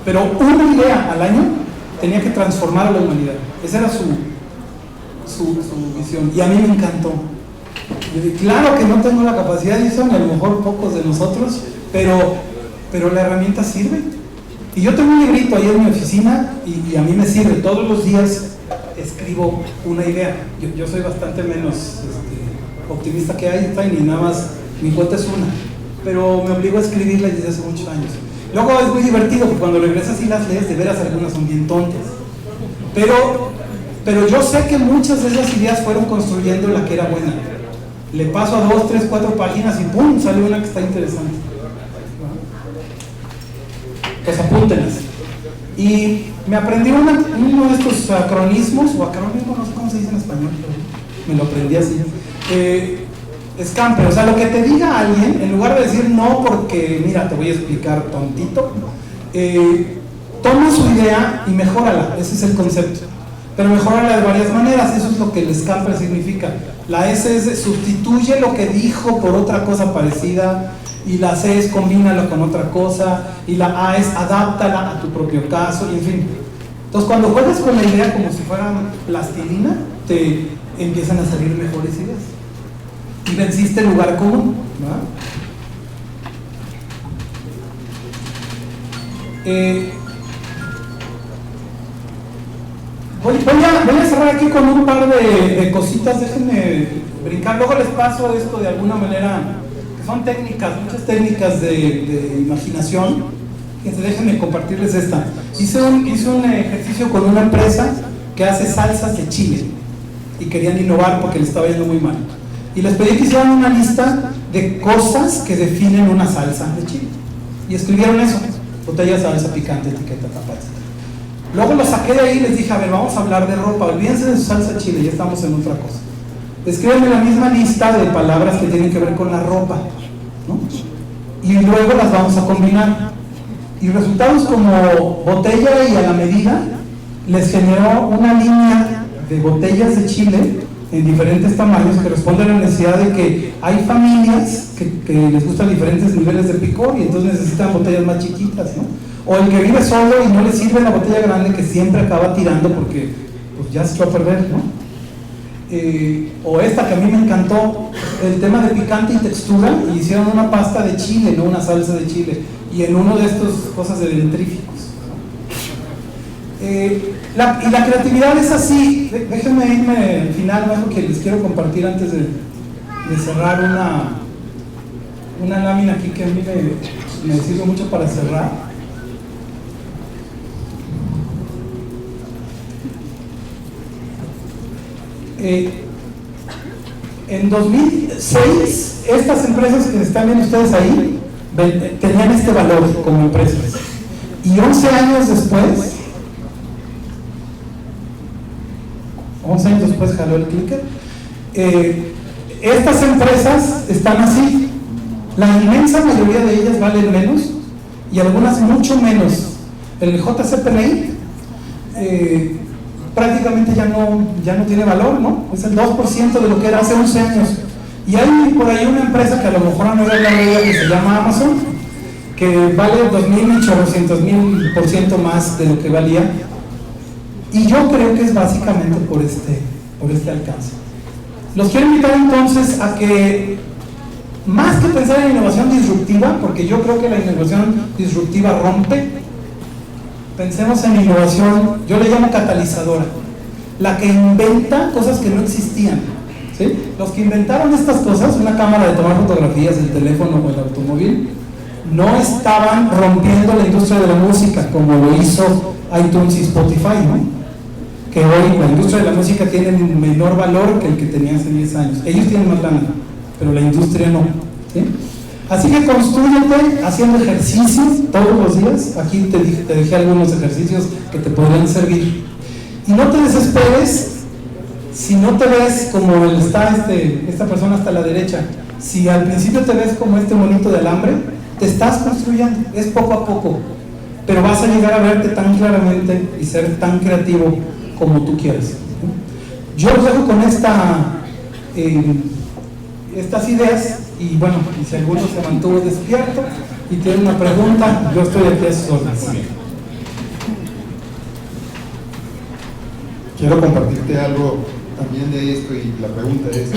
Pero una idea al año tenía que transformar a la humanidad. Esa era su visión. Y a mí me encantó. Yo dije, claro que no tengo la capacidad de eso, ni a lo mejor pocos de nosotros, pero la herramienta sirve. Y yo tengo un librito ahí en mi oficina y a mí me sirve. Todos los días escribo una idea. Yo soy bastante menos optimista que Einstein y nada más mi cuota es una. Pero me obligo a escribirla desde hace muchos años. Luego es muy divertido porque cuando regresas y las lees, de veras algunas son bien tontas. Pero yo sé que muchas de esas ideas fueron construyendo la que era buena. Le paso a 2, 3, 4 páginas y ¡pum! Sale una que está interesante. Pues apúntenlas. Y me aprendí uno de estos acronismos, o acrónimos, no sé cómo se dice en español, pero me lo aprendí así. Scamper, o sea, lo que te diga alguien, en lugar de decir no porque, mira, te voy a explicar tontito, toma su idea y mejórala, ese es el concepto. Pero mejórala de varias maneras, eso es lo que el scamper significa. La S es sustituye lo que dijo por otra cosa parecida, y la C es combínalo con otra cosa, y la A es adáptala a tu propio caso, y en fin. Entonces cuando juegas con la idea como si fuera plastilina, te empiezan a salir mejores ideas. Y venciste el lugar común, ¿verdad? Voy a cerrar aquí con un par de cositas, déjenme brincar, luego les paso esto de alguna manera, que son técnicas, muchas técnicas de imaginación. Déjenme compartirles esta. Hice un ejercicio con una empresa que hace salsas de chile y querían innovar porque les estaba yendo muy mal. Y les pedí que hicieran una lista de cosas que definen una salsa de chile. Y escribieron eso: botella, salsa, picante, etiqueta, tapa, etc. Luego lo saqué de ahí y les dije, a ver, vamos a hablar de ropa, olvídense de su salsa de chile, ya estamos en otra cosa. Escríbanme la misma lista de palabras que tienen que ver con la ropa, ¿no? Y luego las vamos a combinar. Y resultados como botella y a la medida les generó una línea de botellas de chile en diferentes tamaños que responde a la necesidad de que hay familias que les gustan diferentes niveles de picor y entonces necesitan botellas más chiquitas, ¿no? O el que vive solo y no le sirve la botella grande que siempre acaba tirando porque pues ya se echó a perder, ¿no? O esta que a mí me encantó, el tema de picante y textura, y hicieron una pasta de chile, no una salsa de chile, y en uno de estos cosas de dentríficos. Y la creatividad es así. Déjenme irme al final, algo que les quiero compartir antes de cerrar, una lámina aquí que a mí me sirve mucho para cerrar. En 2006, estas empresas que están viendo ustedes ahí tenían este valor como empresas, y 11 años después jaló el clicker, estas empresas están así. La inmensa mayoría de ellas valen menos y algunas mucho menos. El JCPenney prácticamente ya no tiene valor, ¿no? Es el 2% de lo que era hace 11 años. Y hay por ahí una empresa que a lo mejor han oído hablar de ella, que se llama Amazon, que vale 2,800,000% más de lo que valía. Y yo creo que es básicamente por este alcance. Los quiero invitar entonces a que, más que pensar en innovación disruptiva, porque yo creo que la innovación disruptiva rompe, pensemos en innovación, yo le llamo catalizadora, la que inventa cosas que no existían, ¿sí? Los que inventaron estas cosas, una cámara de tomar fotografías, el teléfono o el automóvil, no estaban rompiendo la industria de la música como lo hizo iTunes y Spotify, ¿no? Que hoy la industria de la música tiene menor valor que el que tenía hace 10 años. Ellos tienen más lana, pero la industria no, ¿sí? Así que constrúyete haciendo ejercicios todos los días. Aquí te dejé algunos ejercicios que te podrían servir. Y no te desesperes si no te ves como está esta persona hasta la derecha, Si al principio te ves como este monito de alambre, te estás construyendo, es poco a poco, pero vas a llegar a verte tan claramente y ser tan creativo como tú quieras. Yo os dejo con estas ideas y bueno, si alguno se mantuvo despierto y tiene una pregunta, yo estoy aquí a sus órdenes. Quiero compartirte algo también de esto y la pregunta es,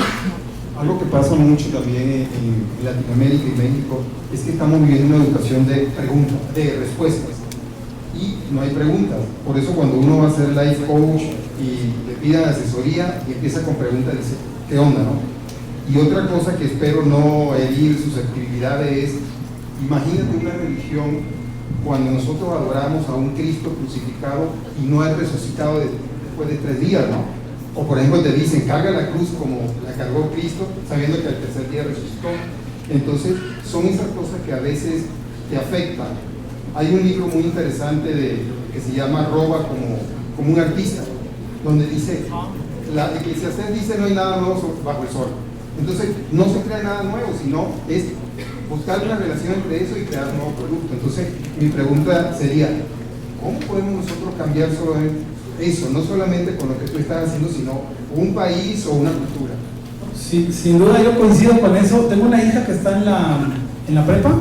algo que pasa mucho también en Latinoamérica y México es que estamos viviendo una educación de preguntas, de respuestas y no hay preguntas. Por eso cuando uno va a ser life coach y le piden asesoría y empieza con preguntas, dice, ¿qué onda, no? Y otra cosa que espero no herir susceptibilidades es, imagínate una religión cuando nosotros adoramos a un Cristo crucificado y no es resucitado después de 3 días, ¿no? O por ejemplo te dicen, carga la cruz como la cargó Cristo, sabiendo que al tercer día resucitó. Entonces, son esas cosas que a veces te afectan. Hay un libro muy interesante que se llama Roba como un artista, donde dice, la Eclesiastés dice no hay nada nuevo bajo el sol. Entonces, no se crea nada nuevo, sino es buscar una relación entre eso y crear un nuevo producto. Entonces, mi pregunta sería, ¿cómo podemos nosotros cambiar solo eso? No solamente con lo que tú estás haciendo, sino un país o una cultura. Sí, sin duda yo coincido con eso. Tengo una hija que está en la prepa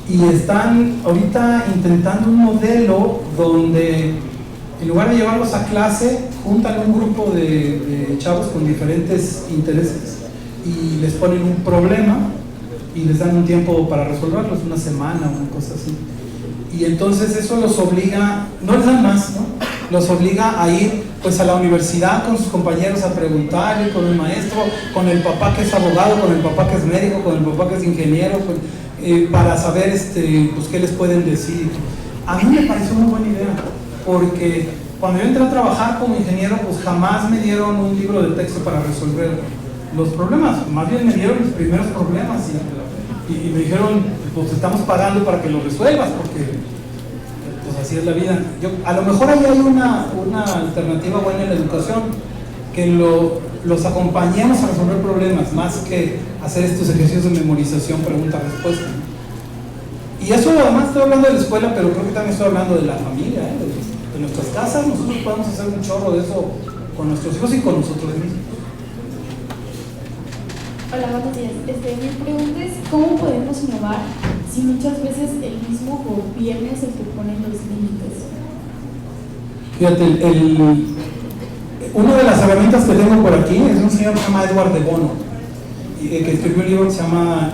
y están ahorita intentando un modelo donde en lugar de llevarlos a clase, juntan un grupo de chavos con diferentes intereses y les ponen un problema y les dan un tiempo para resolverlos, una semana o una cosa así. Y entonces eso los obliga, no les dan más, ¿no? Los obliga a ir pues a la universidad con sus compañeros a preguntarle, con el maestro, con el papá que es abogado, con el papá que es médico, con el papá que es ingeniero, para saber pues qué les pueden decir. A mí me pareció muy buena idea, porque cuando yo entré a trabajar como ingeniero, pues jamás me dieron un libro de texto para resolver los problemas, más bien me dieron los primeros problemas y me dijeron, pues estamos pagando para que lo resuelvas, porque pues así es la vida. A lo mejor ahí hay una alternativa buena en la educación, que los acompañemos a resolver problemas, más que hacer estos ejercicios de memorización, pregunta-respuesta. Y eso además estoy hablando de la escuela, pero creo que también estoy hablando de la familia, de nuestras casas. Nosotros podemos hacer un chorro de eso con nuestros hijos y con nosotros mismos. Hola, buenos días. Mi pregunta es, ¿cómo podemos innovar si muchas veces el mismo gobierno es el que pone los límites? Fíjate, una de las herramientas que tengo por aquí es un señor que se llama Edward de Bono, que escribió un libro que se llama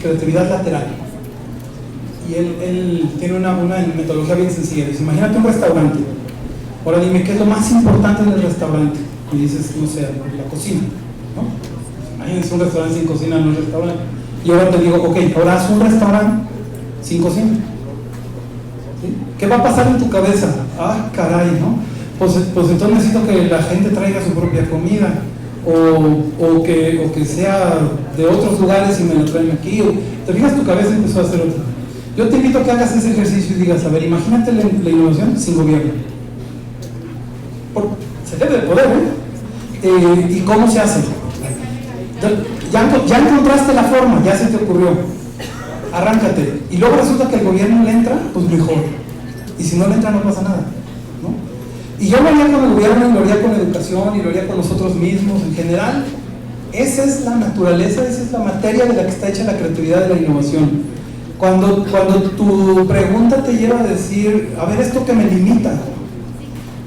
Creatividad Lateral. Y él tiene una metodología bien sencilla. Dice, imagínate un restaurante. Ahora dime, ¿qué es lo más importante en el restaurante? Y dices, no sé, la cocina, ¿no? Imagínense un restaurante sin cocina, no es restaurante. Y ahora te digo, ok, ahora haz un restaurante sin cocina. ¿Sí? ¿Qué va a pasar en tu cabeza? Ah, caray, ¿no? Pues entonces necesito que la gente traiga su propia comida, o que sea de otros lugares y me lo traen aquí. Te fijas, tu cabeza empezó a hacer otra. Yo te invito a que hagas ese ejercicio y digas, a ver, imagínate la innovación sin gobierno. Se debe de poder, ¿eh? ¿Y cómo se hace? Ya encontraste la forma, ya se te ocurrió. Arráncate. Y luego resulta que el gobierno le entra, pues mejor. Y si no le entra, no pasa nada, ¿no? Y yo lo haría con el gobierno, y lo haría con la educación, y lo haría con nosotros mismos en general. Esa es la naturaleza, esa es la materia de la que está hecha la creatividad de la innovación. Cuando tu pregunta te lleva a decir, a ver, esto que me limita,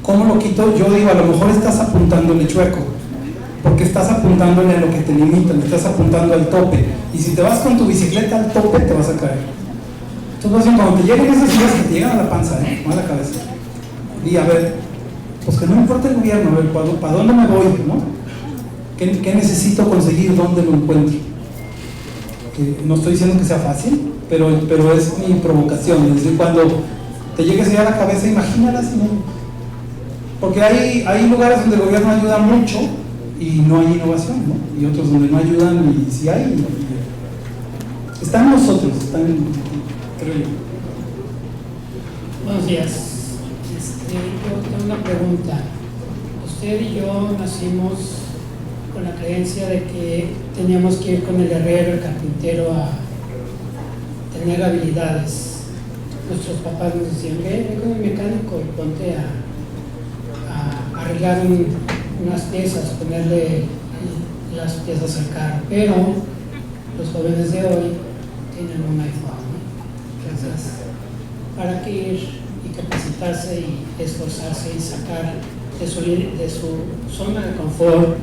¿cómo lo quito? Yo digo, a lo mejor estás apuntándole chueco, porque estás apuntándole a lo que te limita, le estás apuntando al tope. Y si te vas con tu bicicleta al tope, te vas a caer. Entonces, cuando te lleguen esas ideas que te llegan a la panza, no a la cabeza, y a ver, pues que no importa el gobierno, a ver, ¿para dónde me voy? ¿No? ¿Qué necesito conseguir? ¿Dónde lo encuentro? No estoy diciendo que sea fácil, pero es mi provocación. Es decir, cuando te llegue esa idea a la cabeza, imagínala, ¿no? Porque hay lugares donde el gobierno ayuda mucho y no hay innovación, ¿no? Y otros donde no ayudan y sí hay. ¿No? Está en nosotros, creo yo. Buenos días. Yo tengo una pregunta. Usted y yo nacimos con la creencia de que teníamos que ir con el herrero, el carpintero a tener habilidades. Nuestros papás nos decían, ve con el mecánico y ponte a arreglar unas piezas, ponerle las piezas al carro. Pero los jóvenes de hoy tienen un iPhone, ¿no? Entonces, ¿para qué ir y capacitarse y esforzarse y sacar de su zona de confort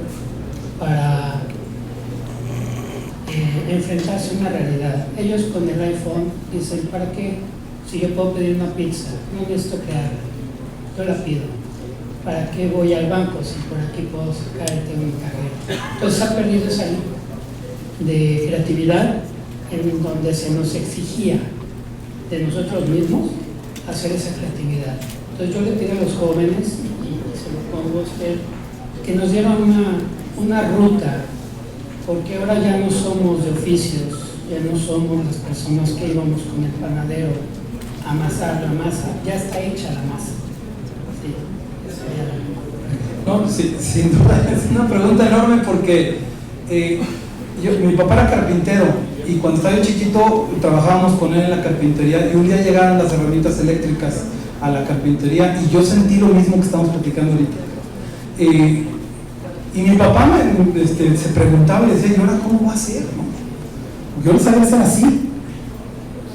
para enfrentarse a una realidad? Ellos con el iPhone dicen, ¿para qué? Si yo puedo pedir una pizza, no necesito crearla, yo la pido. ¿Para qué voy al banco si por aquí puedo sacar y tengo mi carrera? Entonces ha perdido esa línea de creatividad en donde se nos exigía de nosotros mismos hacer esa creatividad. Entonces yo le pido a los jóvenes, y se lo pongo a usted, que nos dieran una ruta, porque ahora ya no somos de oficios, ya no somos las personas que íbamos con el panadero a amasar la masa, ya está hecha la masa. Sí, eso ya. No, sí, sin duda, es una pregunta enorme porque mi papá era carpintero y cuando estaba yo chiquito trabajábamos con él en la carpintería y un día llegaron las herramientas eléctricas a la carpintería y yo sentí lo mismo que estamos platicando ahorita. Y mi papá se preguntaba y decía, ¿y ahora cómo va a ser? ¿No? Yo no sabía hacer así.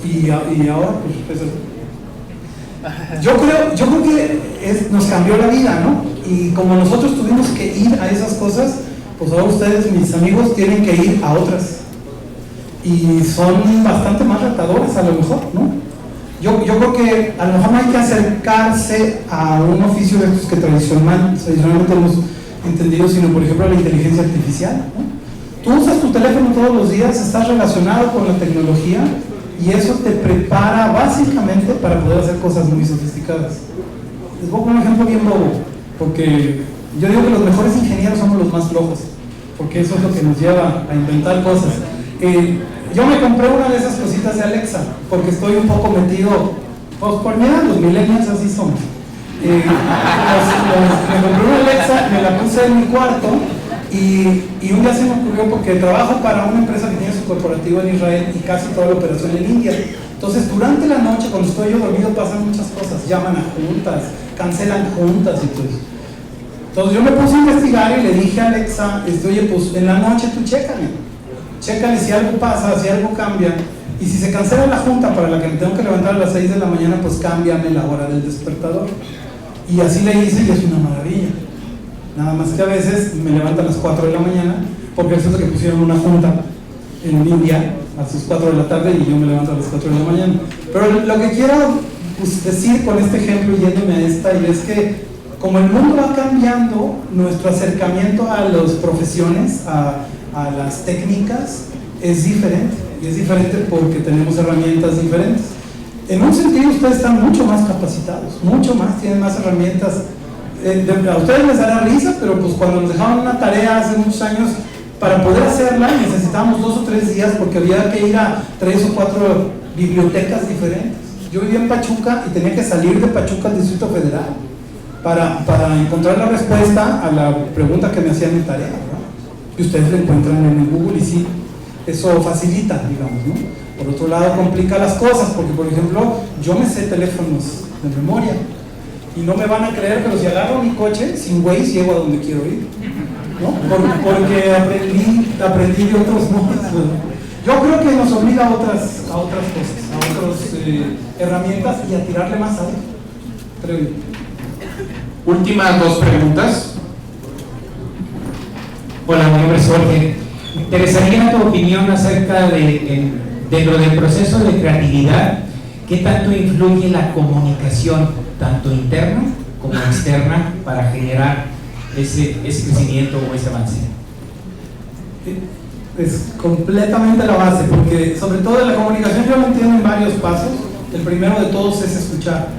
Y ahora, pues, yo creo que nos cambió la vida, ¿no? Y como nosotros tuvimos que ir a esas cosas, pues ahora ustedes, mis amigos, tienen que ir a otras. Y son bastante más retadoras a lo mejor, ¿no? Yo creo que a lo mejor no hay que acercarse a un oficio de estos que tradicionalmente hemos entendido, sino por ejemplo a la inteligencia artificial, ¿no? Tú usas tu teléfono todos los días, estás relacionado con la tecnología y eso te prepara básicamente para poder hacer cosas muy sofisticadas. Les voy a poner un ejemplo bien bobo, porque yo digo que los mejores ingenieros somos los más flojos, porque eso es lo que nos lleva a inventar cosas. Yo me compré una de esas cositas de Alexa, porque estoy un poco metido, pues por mira, los millennials así somos. Me compré una Alexa, me la puse en mi cuarto y un día se me ocurrió porque trabajo para una empresa que tiene su corporativo en Israel y casi toda la operación en India. Entonces durante la noche cuando estoy yo dormido pasan muchas cosas, llaman a juntas, cancelan juntas y todo eso. Entonces yo me puse a investigar y le dije a Alexa, oye, pues en la noche tú chécale si algo pasa, si algo cambia, y si se cancela la junta para la que me tengo que levantar a las 6 de la mañana, pues cámbiame la hora del despertador. Y así le hice y es una maravilla. Nada más que a veces me levanto a las 4 de la mañana, porque eso es que pusieron una junta en India a sus 4 de la tarde y yo me levanto a las 4 de la mañana. Pero lo que quiero decir con este ejemplo, yéndome a esta, y es que como el mundo va cambiando, nuestro acercamiento a las profesiones, a las técnicas, es diferente. Y es diferente porque tenemos herramientas diferentes. En un sentido, ustedes están mucho más capacitados, mucho más, tienen más herramientas. A ustedes les dará risa, pero pues cuando nos dejaban una tarea hace muchos años, para poder hacerla necesitábamos 2 o 3 días porque había que ir a 3 o 4 bibliotecas diferentes. Yo vivía en Pachuca y tenía que salir de Pachuca al Distrito Federal para encontrar la respuesta a la pregunta que me hacían en tarea, ¿no? Y ustedes lo encuentran en el Google y sí, eso facilita, digamos, ¿no? Por otro lado, complica las cosas, porque por ejemplo, yo me sé teléfonos de memoria y no me van a creer, pero si agarro mi coche, sin Waze llego a donde quiero ir, ¿no? Porque aprendí de otros modos, ¿no? Yo creo que nos obliga a otras cosas, a otras herramientas y a tirarle más a él, creo yo. Últimas 2 preguntas. Hola, mi nombre es Jorge. Me interesaría tu opinión acerca de, dentro del proceso de creatividad, ¿qué tanto influye la comunicación, tanto interna como externa, para generar ese crecimiento o ese avance? Es completamente la base, porque sobre todo en la comunicación yo lo entiendo en varios pasos. El primero de todos es escuchar,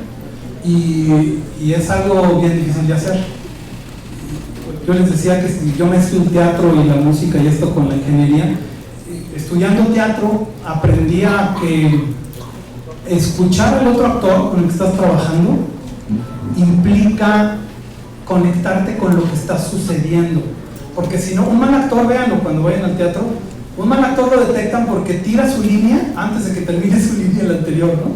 y es algo bien difícil de hacer. Yo les decía que si yo mezclo el teatro y la música y esto con la ingeniería, estudiando teatro aprendí a que escuchar al otro actor con el que estás trabajando implica conectarte con lo que está sucediendo, Porque si no, un mal actor, véanlo cuando vayan al teatro, un mal actor lo detectan porque tira su línea antes de que termine su línea el anterior, ¿no?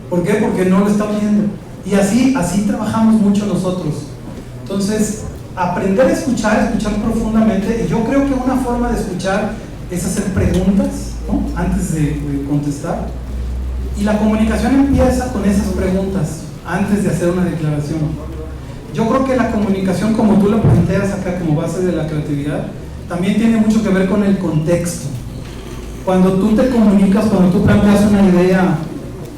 ¿Por qué? Porque no lo está viendo. Y así trabajamos mucho nosotros. Entonces, aprender a escuchar profundamente, y yo creo que una forma de escuchar es hacer preguntas, ¿no? Antes de contestar. Y la comunicación empieza con esas preguntas, antes de hacer una declaración. Yo creo que la comunicación, como tú lo planteas acá como base de la creatividad, también tiene mucho que ver con el contexto. Cuando tú te comunicas, cuando tú planteas una idea,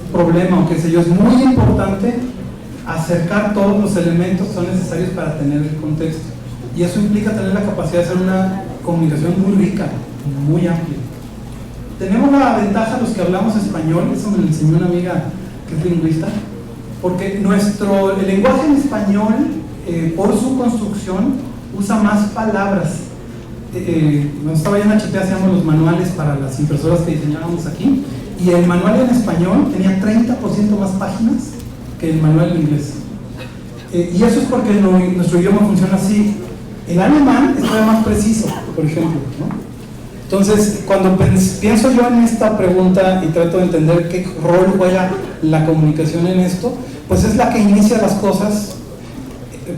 un problema o qué sé yo, es muy importante acercar todos los elementos que son necesarios para tener el contexto. Y eso implica tener la capacidad de hacer una comunicación muy rica, muy amplia. Tenemos la ventaja los que hablamos español, eso me lo enseñó una amiga que es lingüista, porque el lenguaje en español, por su construcción, usa más palabras. Cuando estaba yo en HP hacíamos los manuales para las impresoras que diseñábamos aquí, y el manual en español tenía 30% más páginas que el manual en inglés. Y eso es porque nuestro idioma funciona así. El alemán es todavía más preciso, por ejemplo, ¿no? Entonces, cuando pienso yo en esta pregunta y trato de entender qué rol juega la comunicación en esto, pues es la que inicia las cosas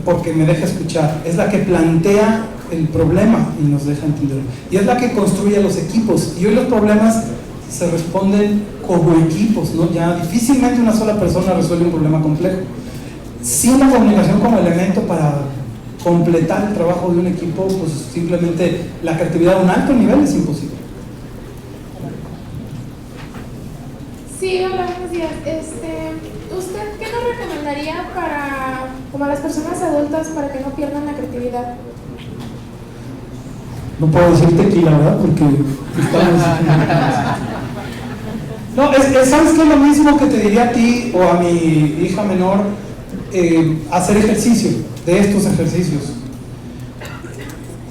porque me deja escuchar, es la que plantea el problema y nos deja entender, y es la que construye los equipos, y hoy los problemas se responden como equipos, ¿no? Ya difícilmente una sola persona resuelve un problema complejo. Sin la comunicación como elemento para completar el trabajo de un equipo, pues simplemente la creatividad a un alto nivel es imposible. Sí, hola, buenos días. ¿Usted qué nos recomendaría como a las personas adultas para que no pierdan la creatividad? No puedo decir tequila, ¿verdad? Porque estamos... No, ¿sabes qué? Es lo mismo que te diría a ti o a mi hija menor, hacer ejercicio, de estos ejercicios.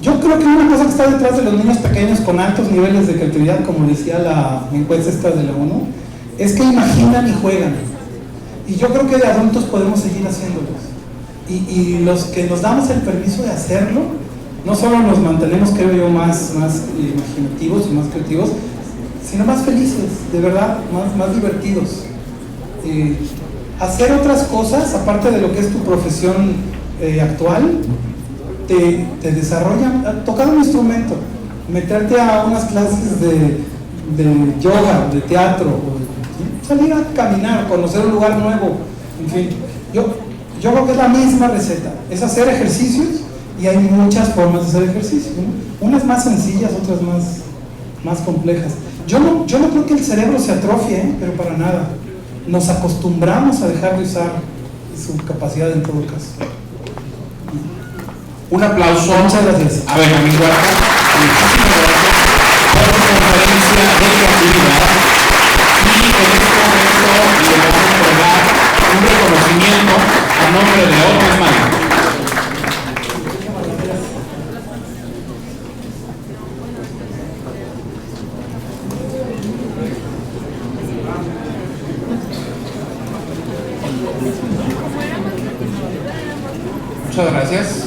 Yo creo que una cosa que está detrás de los niños pequeños con altos niveles de creatividad, como decía la encuesta esta de la ONU, es que imaginan y juegan. Y yo creo que de adultos podemos seguir haciéndolos. Y los que nos damos el permiso de hacerlo, no solo nos mantenemos, creo yo, más imaginativos y más creativos, sino más felices, de verdad, más divertidos. Hacer otras cosas, aparte de lo que es tu profesión actual, te desarrolla, tocar un instrumento, meterte a unas clases de yoga, de teatro, salir a caminar, conocer un lugar nuevo, en fin. Yo creo que es la misma receta, es hacer ejercicios, y hay muchas formas de hacer ejercicio, ¿no? Unas más sencillas, otras más complejas. Yo no creo que el cerebro se atrofie, pero para nada. Nos acostumbramos a dejar de usar su capacidad en todo caso. Un aplauso. Muchas gracias. A ver, amigo, muchísimas gracias por tu conferencia de creatividad. Y en este momento le vamos a entregar un reconocimiento a nombre de Otros Manos. Muchas gracias.